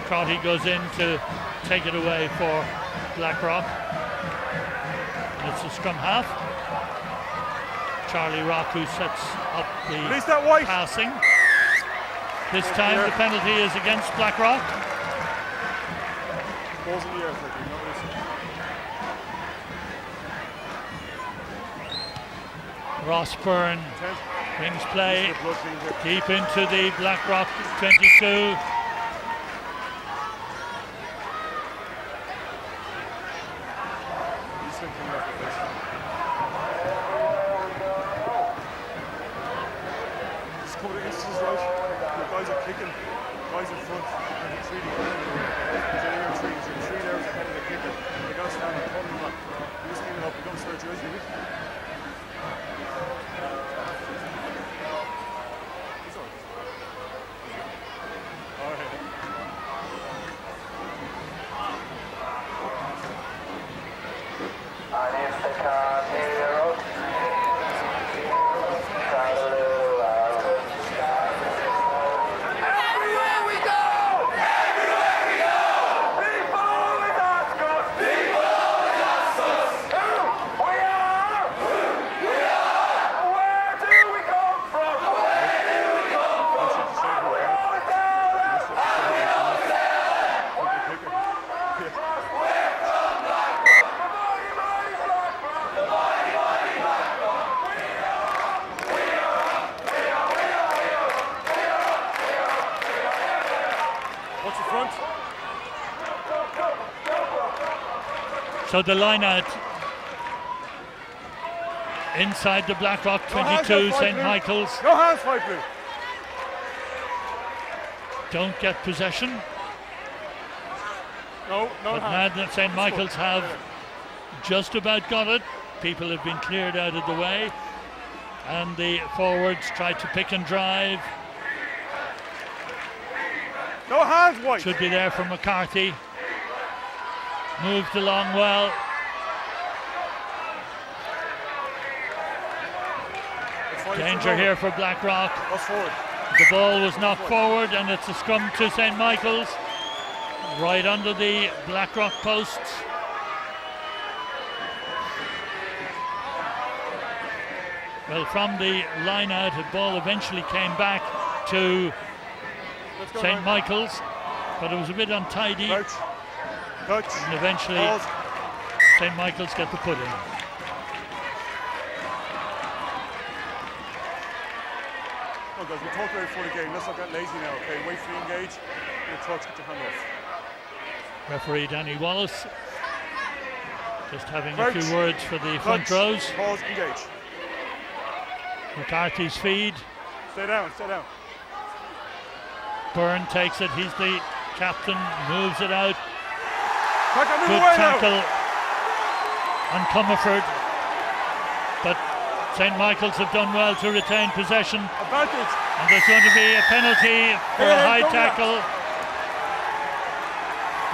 Crotty goes in to take it away for Blackrock. It's a scrum half. Charlie Rock who sets up the passing. This time the penalty is against Blackrock. Balls in the air, Ross Byrne brings play deep into the Blackrock 22. Just a couple of instances, right? The guys are kicking, guys in front, and the three. There's 3 there ahead of the kicker. They got to stand and pull them up. You just clean it up, you don't start yours, you So the line out inside the Blackrock 22, St. Michael's No hands, white blue. don't get possession. No But hands. now St. Michael's have just about got it. People have been cleared out of the way. And the forwards try to pick and drive. No hands, white. Should be there for McCarthy. Moved along well. Danger here for Blackrock. What's forward? The ball was knocked forward and it's a scrum to St. Michael's. Right under the Blackrock posts. Well, from the line out, the ball eventually came back to St. Michael's, but it was a bit untidy. Touch. And eventually Pause. St. Michael's get the pudding. Oh, guys, we talked about it before the game. Let's not get lazy now, okay? Wait for you to engage. Your touch, get your hand off. Referee Danny Wallace just having a Crouch. few words for the front Touch. rows. Pause, engage. McCarthy's feed. Stay down, stay down. Byrne takes it. He's the captain. Moves it out. Back on the Good way tackle now. on Comerford. But St. Michael's have done well to retain possession. Advantage. And there's going to be a penalty for a high go tackle.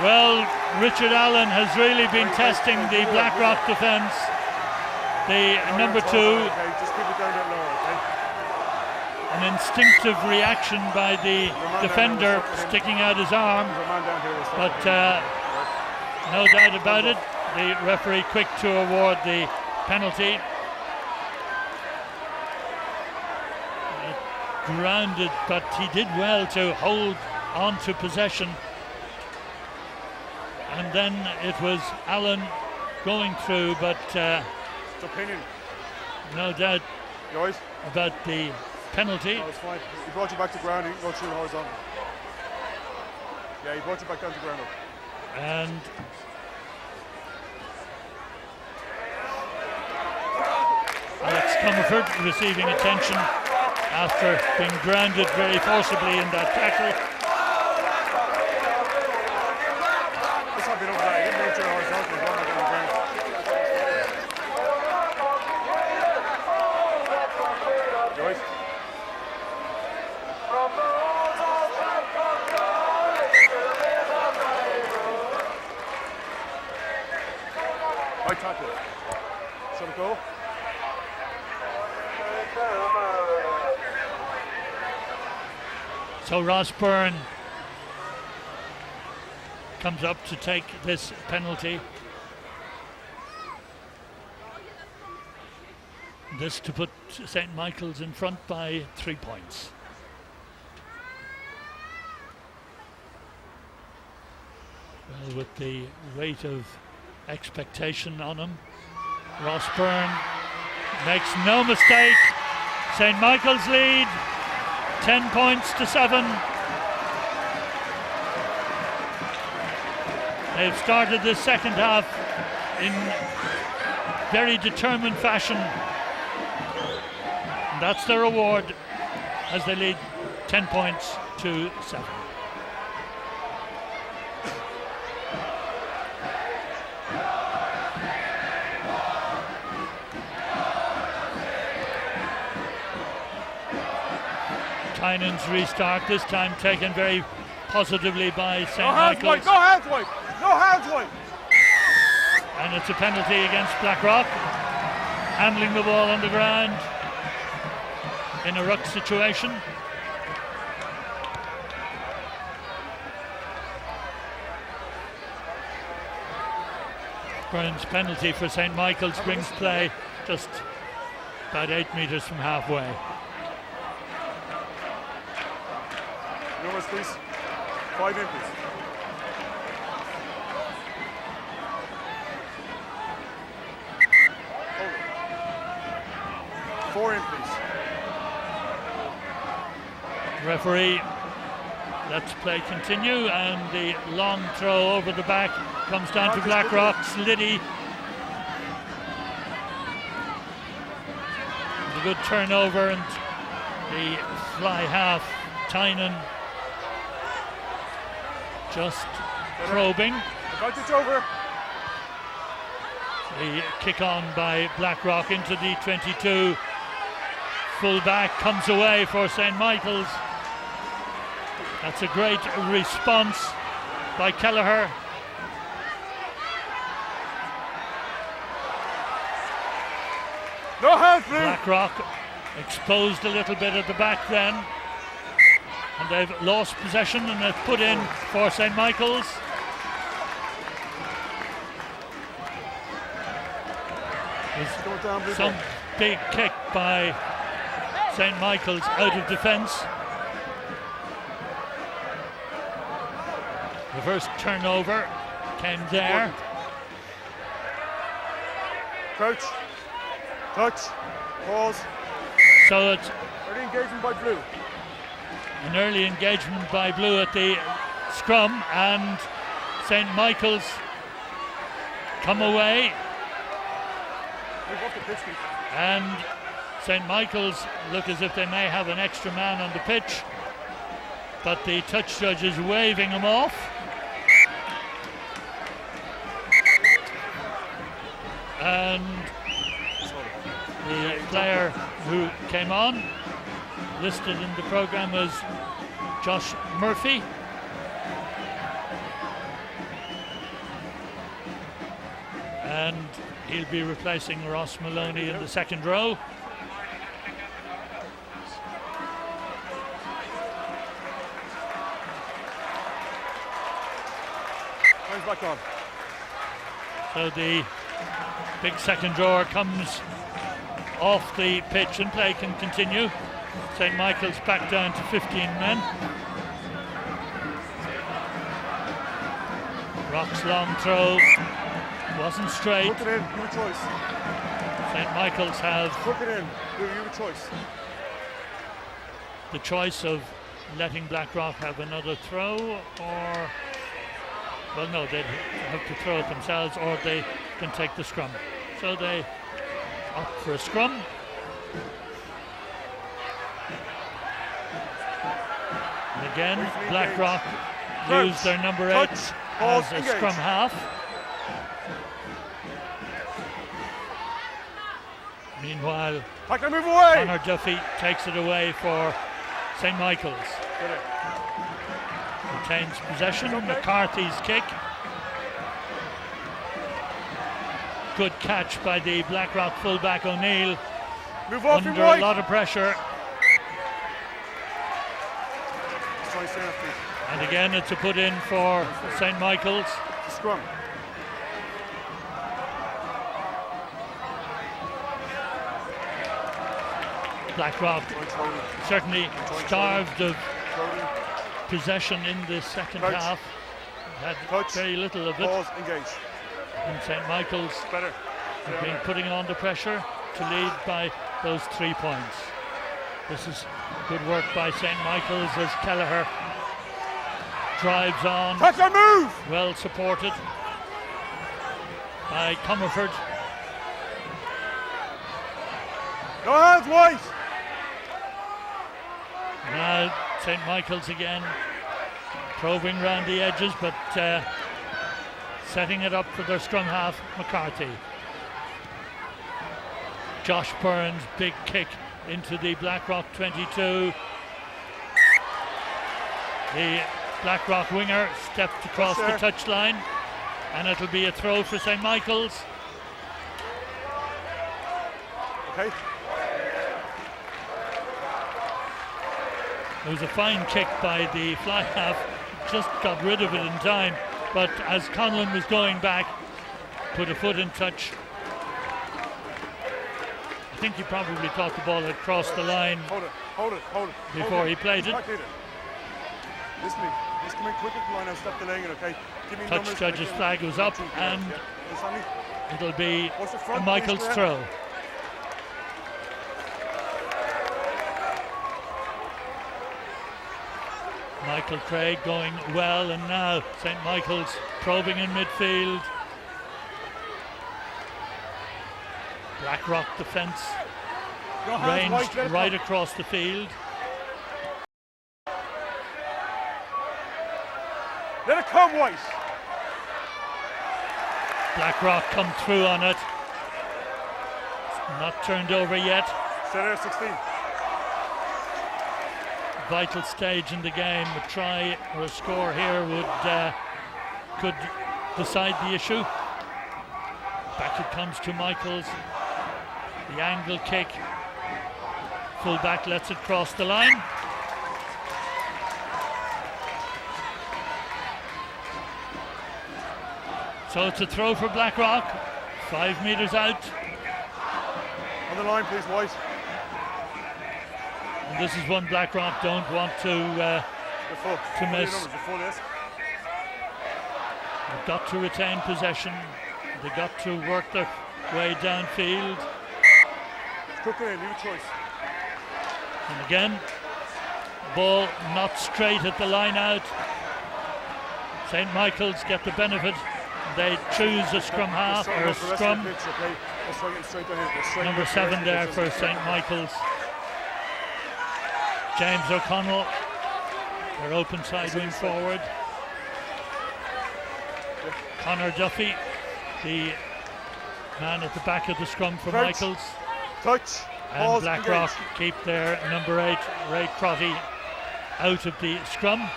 Well, Richard Allen has really been testing the Blackrock defence. The number 2, Okay, just keep it down that low, okay? an instinctive reaction by the defender sticking out his arm. There's a man down here. But no doubt about it, the referee quick to award the penalty. Grounded, but he did well to hold on to possession. And then it was Allen going through, but It's opinion. no doubt Guys, about the penalty. no, it's fine. He brought you back to ground. You can go through the horizontal. Yeah, he brought you back down to ground. And Alex Comerford receiving attention after being grounded very forcibly in that tackle. Let's not be over that. He didn't go through the horizontal. He brought you down to ground. Guys. High tackle. Shall it go? So Ross Byrne comes up to take this penalty. This to put St. Michael's in front by 3 points. Well, with the weight of expectation on him, Ross Byrne makes no mistake. St. Michael's lead 10 points to 7. They've started this second half in very determined fashion. And that's their reward as they lead 10 points to 7. Tynan's restart, this time taken very positively by St. No hands, Michael's. White. No hands, White. No hands, White. And it's a penalty against Blackrock. Handling the ball on the ground in a ruck situation. Byrne's penalty for St. Michael's brings play just about 8 metres from halfway. Numbers, please. 5 in, please. Hold it. 4 in, please. Referee Let's play continue, and the long throw over the back comes down to Blackrock. Sliddy. A good turnover, and the fly half, Tynan, just probing. It's over. The kick on by Blackrock into the 22. Full back comes away for St. Michael's. That's a great response by Kelleher. No hands, please. Blackrock exposed a little bit at the back then, and they've lost possession, and they've put in for St. Michael's. There's some big kick by St. Michael's out of defence. The first turnover came there. Crouch, touch, pause. So it's Early engagement by Blue. an early engagement by Blue at the scrum, and St. Michael's come away, Move off the pitch, please. and St. Michael's look as if they may have an extra man on the pitch, but the touch judge is waving him off. And the player who came on, listed in the programme as Josh Murphy. And he'll be replacing Ross Maloney in the second row. Hands back on. So the big second drawer comes off the pitch, and play can continue. St. Michael's back down to 15 men. Rock's long throw wasn't straight. Hook it in, your choice. St. Michael's have Hook it in, your choice. the choice of letting Blackrock have another throw, or, well, no, they'd have to throw it themselves, or they can take the scrum. So they opt for a scrum. And again, Blackrock use their number 8 as a scrum half. Meanwhile, Move away. Connor Duffy takes it away for St. Michael's. Retains possession. McCarthy's kick. Good catch by the Blackrock fullback O'Neill. Move off Under right. a lot of pressure. And again, it's a put in for St. Michael's. Scrum. Blackrock certainly starved of possession in the second Coach. half. Had very little of it. Pause, engage. And St. Michael's Better. have been putting on the pressure to lead by those 3 points. This is good work by St. Michael's as Kelleher drives on. Touch and move! Well supported by Comerford. No hands, White! Now St. Michael's again probing round the edges, but setting it up for their scrum half, McCarthy. Josh Burns, big kick into the Blackrock 22. The Blackrock winger stepped across the touchline, and it'll be a throw for St. Michael's. Okay. It was a fine kick by the fly half, just got rid of it in time, but as Conlon was going back, put a foot in touch. I think he probably thought the ball had crossed the line Hold it. before he played it. Listen to me. Just come in quick at the line and stop delaying it, okay? Give me Touch numbers judge's flag was up, and it'll be a Michael's throw. Michael Craig going well, and now St. Michael's probing in midfield. Blackrock defence ranged right across the field. Let it come, White. Blackrock come through on it. Not turned over yet. Stay there, 16. Vital stage in the game. A try or a score here could decide the issue. Back it comes to Michaels. The angle kick. Full-back lets it cross the line. So it's a throw for Blackrock. 5 metres out. On the line, please, White. And this is one Blackrock don't want to miss. They've got to retain possession. They've got to work their way downfield. Cooking in, new choice. And again, ball not straight at the line out. St. Michael's get the benefit. They choose a scrum half or a scrum. Number 7 there for St. Michael's. James O'Connell, their open side wing forward. Conor Duffy, the man at the back of the scrum for Michael's. Touch. And Blackrock keep their number 8, Ray Crotty, out of the scrum.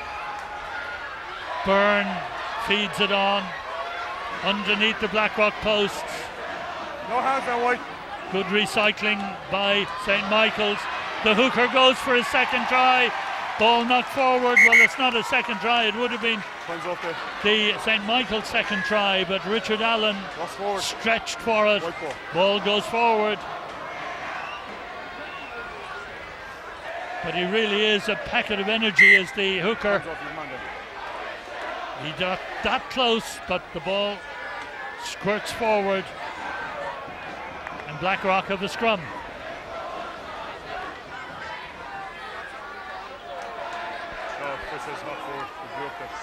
Byrne feeds it on underneath the Blackrock posts. No hands on White. Good recycling by St. Michael's. The hooker goes for his second try. Ball knocked forward. Well, it's not a second try. It would have been the St. Michael's second try, but Richard Allen stretched for it. Ball goes forward. But he really is a packet of energy as the hooker. He got that close, but the ball squirts forward. And Blackrock have a scrum. No, this is not forward. We blew up this.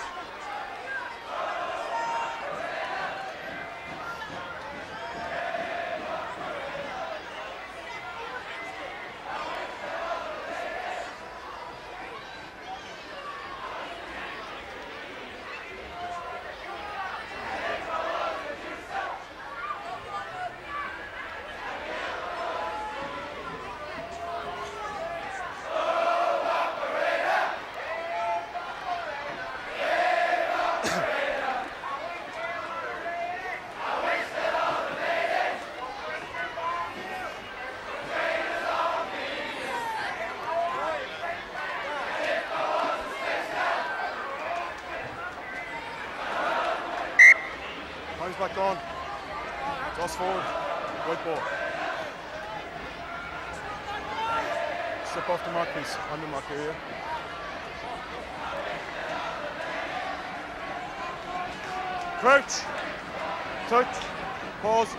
Back on. Toss forward. White ball. Step off the mark, please. On the mark area. Crouch. Touch. Pause.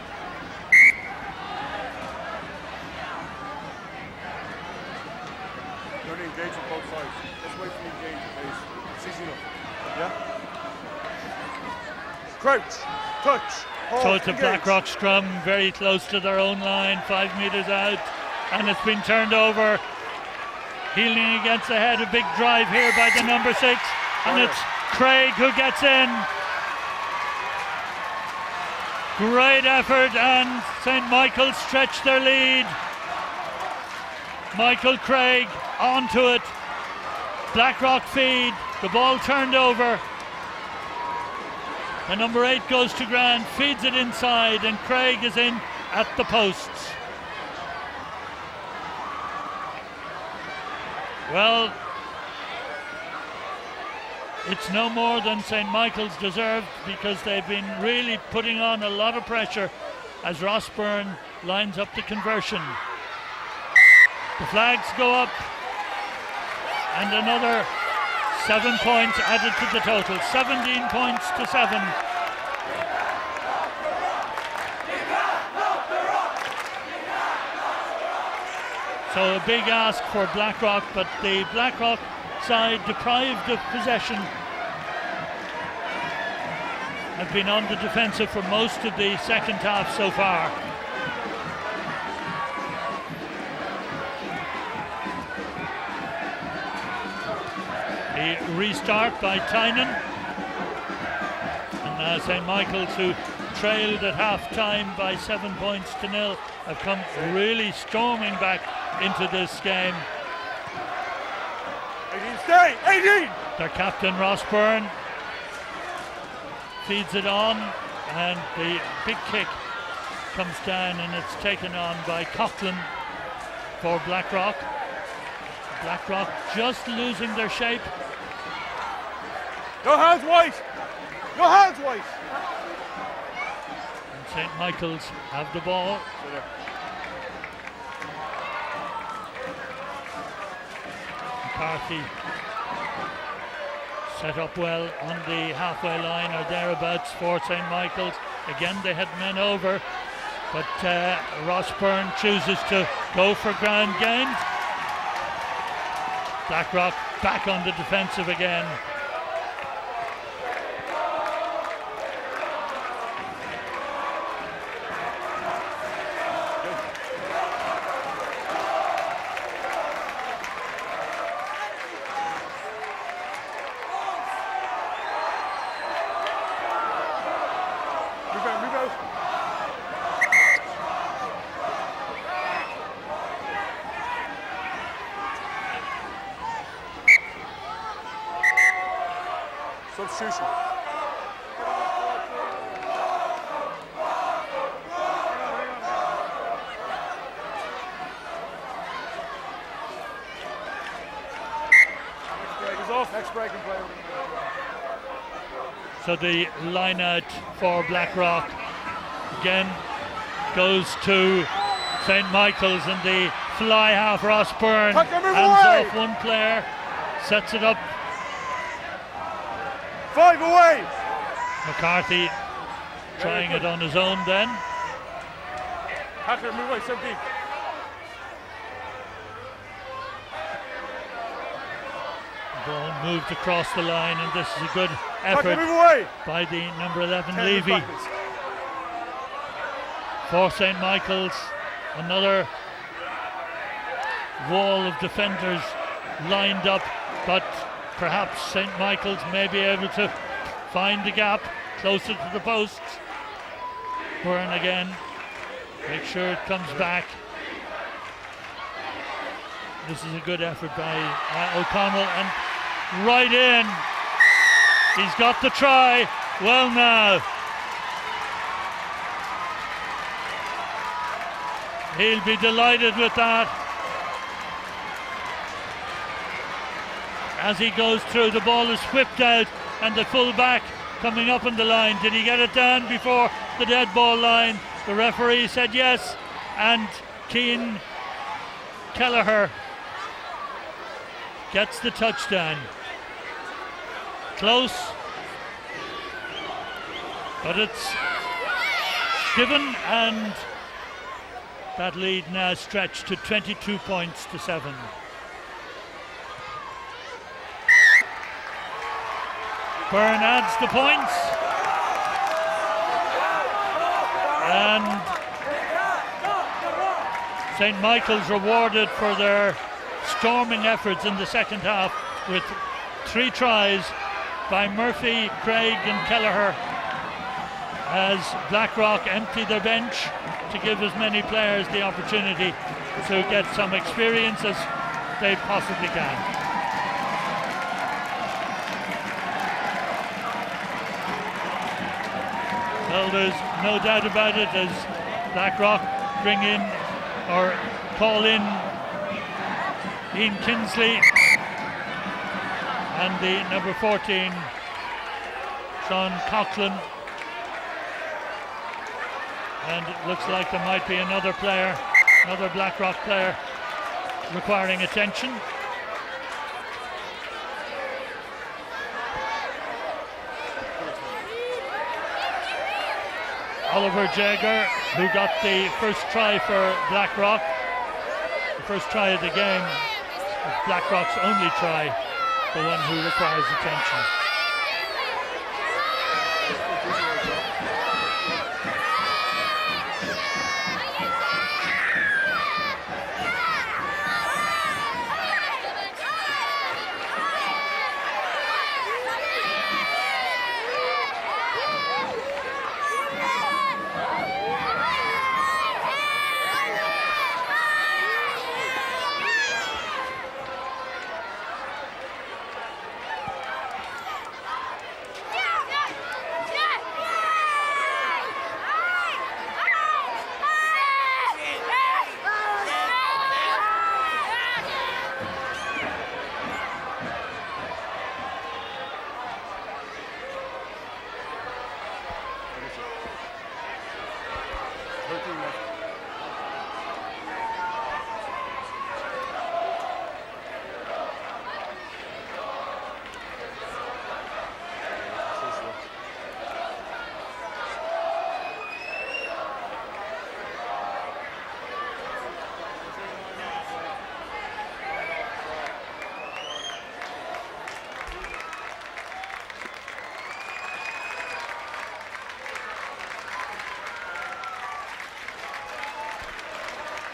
You're going to engage on both sides. Just wait for the engage, please. It's easy enough. Yeah? Crouch. Touch. So it's a Blackrock scrum, very close to their own line, 5 metres out, and it's been turned over. Healing against the head, a big drive here by the number 6, and it's Craig who gets in. Great effort, and St. Michael's stretch their lead. Michael Craig onto it. Blackrock feed, the ball turned over. The number 8 goes to ground, feeds it inside, and Craig is in at the posts. Well, it's no more than St. Michael's deserved, because they've been really putting on a lot of pressure as Ross Byrne lines up the conversion. The flags go up, and another 7 points added to the total, 17 points to 7. So a big ask for Blackrock, but the Blackrock side, deprived of possession, have been on the defensive for most of the second half so far. A restart by Tynan, and now St. Michael's, who trailed at half-time by 7 points to 0, have come really storming back into this game. 18, stay! 18! Their captain Ross Byrne feeds it on, and the big kick comes down, and it's taken on by Coughlin for Blackrock. Blackrock just losing their shape. No hands, White! No hands, White! And St. Michael's have the ball. McCarthy set up well on the halfway line or thereabouts for St. Michael's. Again, they had men over, but Ross Byrne chooses to go for ground gained. Blackrock back on the defensive again. Rebound. Substitution. Next break and play. So the line out for Blackrock again goes to St. Michael's, and the fly half Ross Byrne hands off one player, sets it up. 5 away! McCarthy trying it on his own then. Hacker, move away, 17. Ball moved across the line, and this is a good effort by the number 11 Levy. For St. Michael's, another wall of defenders lined up, but perhaps St. Michael's may be able to find the gap closer to the posts. Byrne again, make sure it comes back. This is a good effort by O'Connell, and right in. He's got the try. Well now. He'll be delighted with that. As he goes through, the ball is whipped out, and the full back coming up on the line. Did he get it down before the dead ball line? The referee said yes, and Cian Kelleher gets the touchdown. Close, but it's given, and that lead now stretched to 22 points to 7. Byrne adds the points, and St. Michael's rewarded for their storming efforts in the second half with 3 tries by Murphy, Craig and Kelleher, as Blackrock empty their bench to give as many players the opportunity to get some experience as they possibly can. Well, there's no doubt about it, as Blackrock bring in or call in Ian Kinsley and the number 14 Sean Coughlin, and it looks like there might be another player, another Blackrock player requiring attention. Oliver Jager, who got the first try for Blackrock, the first try of the game, was Blackrock's only try the one who requires attention.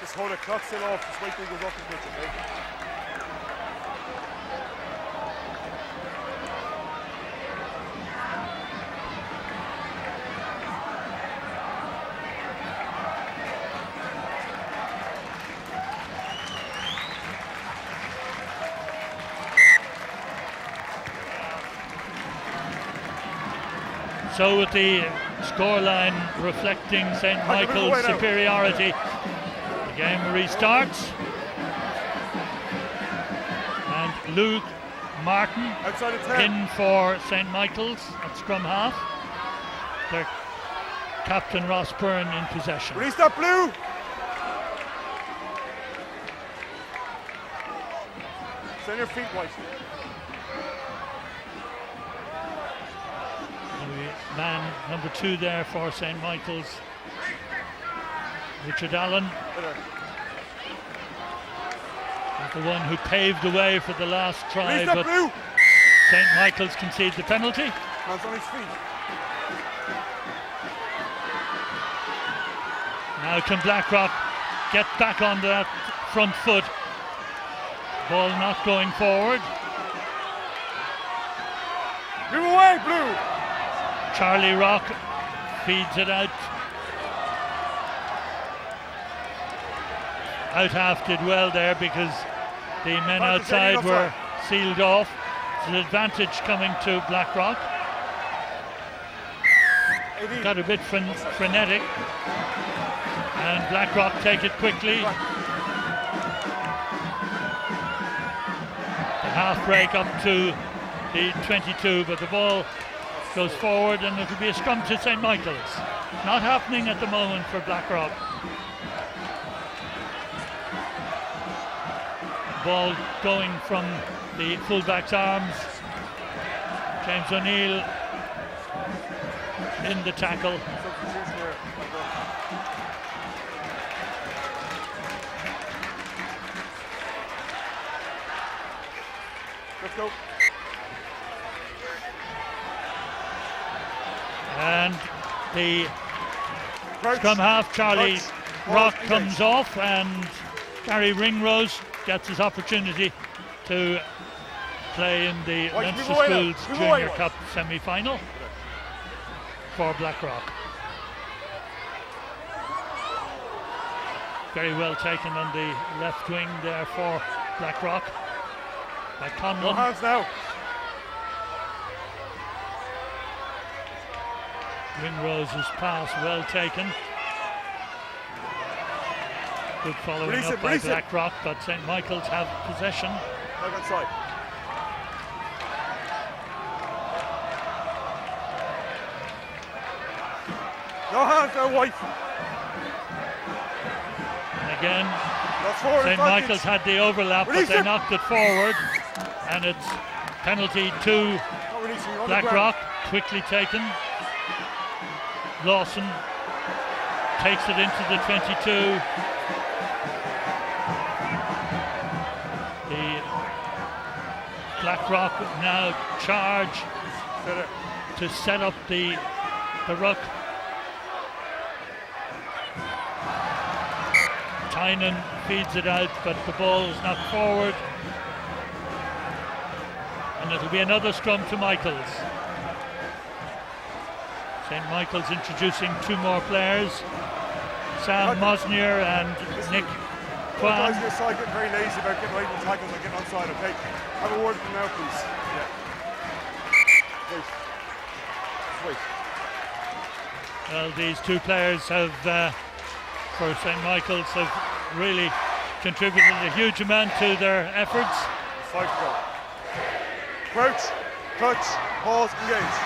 Just hold the clock still off, just wait till he goes off the pitch, okay? So with the scoreline reflecting St. Michael's superiority, the game restarts. And Luke Martin in for St. Michael's at scrum half. Their captain Ross Byrne in possession. Release that blue! Send your feet wide. Man number 2 there for St. Michael's, Richard Allen, the one who paved the way for the last try, but St. Michael's concede the penalty. Man's on his feet. Now can Blackrock get back on that front foot? Ball not going forward. Move away, blue! Charlie Rock feeds it out. Out half did well there because the men outside were sealed off. It's an advantage coming to Blackrock. Got a bit frenetic. And Blackrock take it quickly. The half break up to the 22, but the ball goes forward and it'll be a scrum to St. Michael's. Not happening at the moment for Blackrock. Ball going from the fullback's arms. James O'Neill in the tackle. Let's go. And the scrum half, Charlie Rock, comes off, and Gary Ringrose gets his opportunity to play in the Leinster Schools Junior Cup semi-final for Blackrock. Very well taken on the left wing there for Blackrock by Conlon. No hands now. Ringrose's pass well taken. Good following up by Blackrock, but St. Michael's have possession. Right outside. No hands, no white. And again, St. Michael's had the overlap, but they knocked it forward, and it's penalty to Blackrock. Quickly taken. Lawson takes it into the 22. Blackrock now charge to set up the ruck. Tynan feeds it out, but the ball is knocked forward. And it'll be another scrum to Michaels. St. Michael's introducing two more players, Sam Mosnier and Nick Kwan. Guys on your side getting very lazy about getting right in tackles and getting onside, okay? Have a word with them now, please. Yeah. Wait. Well, these two players have, for St. Michael's, have really contributed a huge amount to their efforts. 5 to go. Crouch, touch, pause, engage.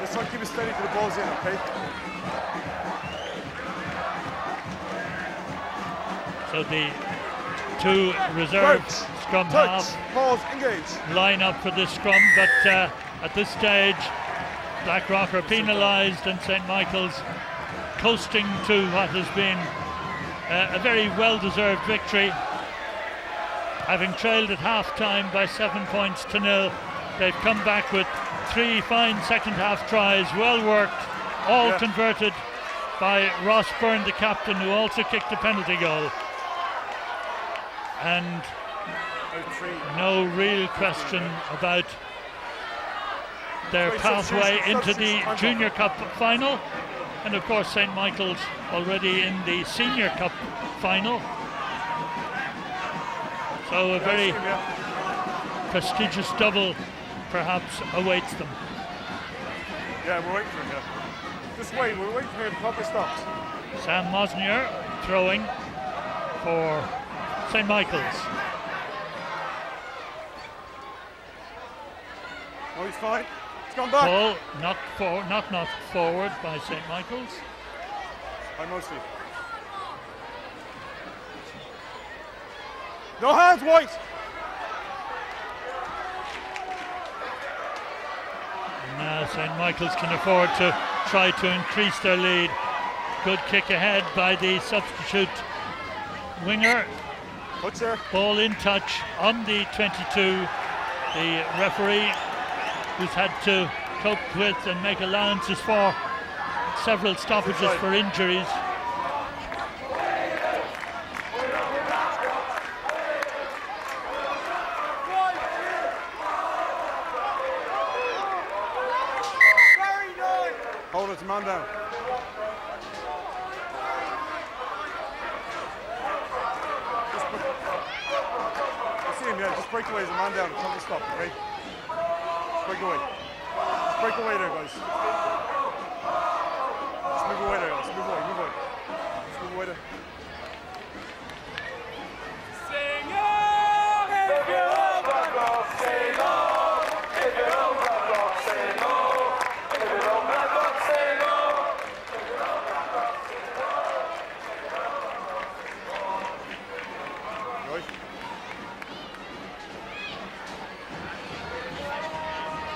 Let's try and keep it steady till the ball's in, okay? So the two reserve Crouch, scrum touch, halves pause, engage. line up for this scrum, but at this stage Blackrock are penalised and St. Michael's coasting to what has been a very well-deserved victory. Having trailed at half-time by 7 points to 0, they've come back with 3 fine second-half tries, well worked, all converted by Ross Byrne, the captain, who also kicked a penalty goal. And no real question about their pathway into the Junior Cup final. And of course St. Michael's already in the Senior Cup final. So a very prestigious double perhaps awaits them. Yeah, we're waiting for him, This way, we're waiting for him to proper stops. Sam Mosnier throwing for St. Michael's. Oh, he's fine. It's gone back. Ball not knocked forward by St. Michael's. By mostly. No hands, White. Now St. Michael's can afford to try to increase their lead. Good kick ahead by the substitute winger. Butcher. Ball in touch on the 22. The referee, who's had to cope with and make allowances for several stoppages for injuries. Hold it, man down. I see him, yeah. Just break away as a man down. Tell him to stop, okay? Just break away. Just break away there, guys. Just move away there, guys. Move away, move away. Just move away there. Sing on if you love Blackrock, sing on. If you love Blackrock, sing on. If you love Blackrock, sing on. Right.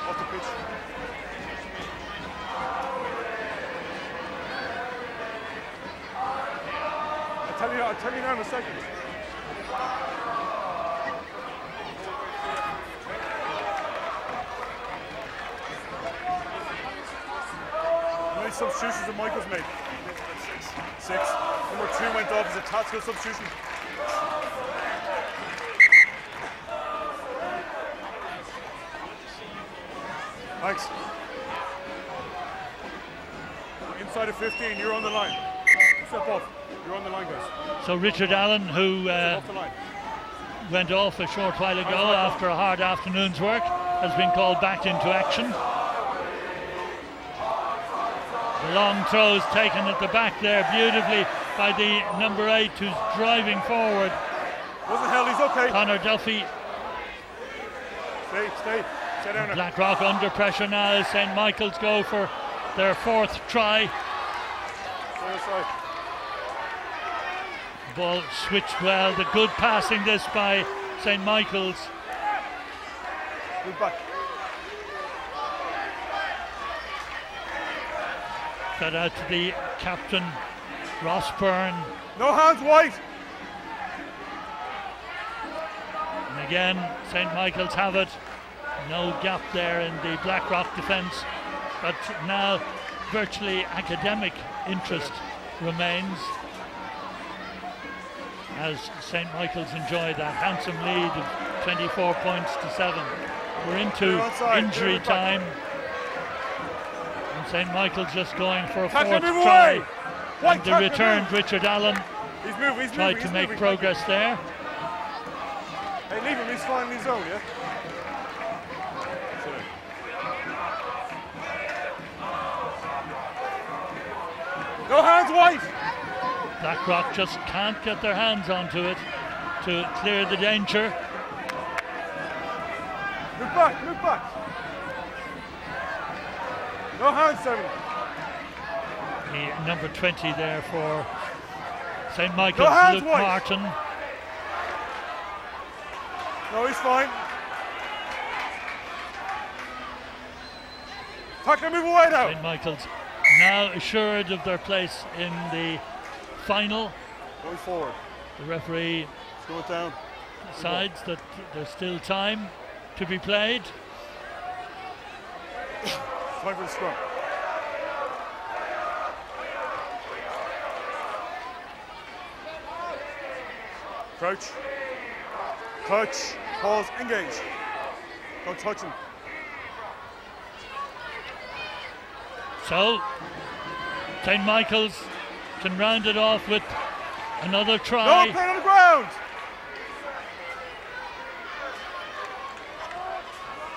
Off the pitch. I'll tell you now in a second. How many substitutions have Michael's made? 6. Number 2 went off as a tactical substitution. Thanks. Inside of 15, you're on the line. Step off. You're on the line, guys. So Richard Allen, who Off the line. went off a short while ago after a hard afternoon's work, has been called back into action. The long throws taken at the back there beautifully by the number 8, who's driving forward. Wasn't held, he's okay. Connor Duffy. Stay down there. Blackrock under pressure now as St. Michael's go for their 4th try. Stay aside. Ball switched well. The good passing this by St. Michael's. Good back. Got out to the captain Ross Byrne. No hands wide. And again, St. Michael's have it. No gap there in the Blackrock defence. But now virtually academic interest remains as St. Michael's enjoy that handsome lead of 24 points to 7. We're into injury time. And St. Michael's just going for a fourth try. And the returned Richard Allen tried to make progress there. Hey, leave him, he's fine in his zone, yeah? No hands wide! Blackrock just can't get their hands onto it to clear the danger. Look back, look back! No hands, 7. The number 20 there for St. Michael's, Luke Martin. No, he's fine. Tackle, move away now. St. Michael's now assured of their place in the final. Going forward. The referee decides that there's still time to be played. Time for the scrum. Crouch. Touch. Pause. Engage. Don't touch him. So, St. Michael's can round it off with another try. No, play on the ground!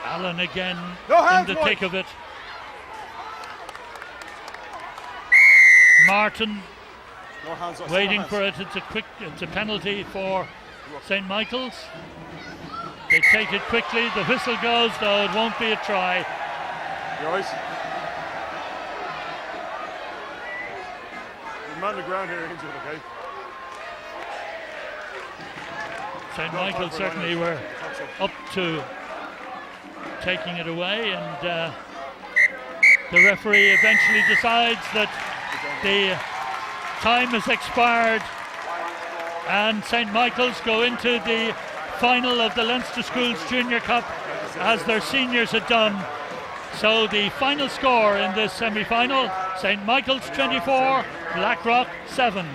Allen again in the thick of it. Martin waiting for it. It's a penalty for St. Michael's. They take it quickly. The whistle goes, though it won't be a try. You alright? The man on the ground here injured, okay? St. Michael's certainly were up to taking it away, and the referee eventually decides that the time has expired and St. Michael's go into the final of the Leinster Schools Junior Cup as their seniors had done. So the final score in this semi-final, St. Michael's 24, Blackrock 7.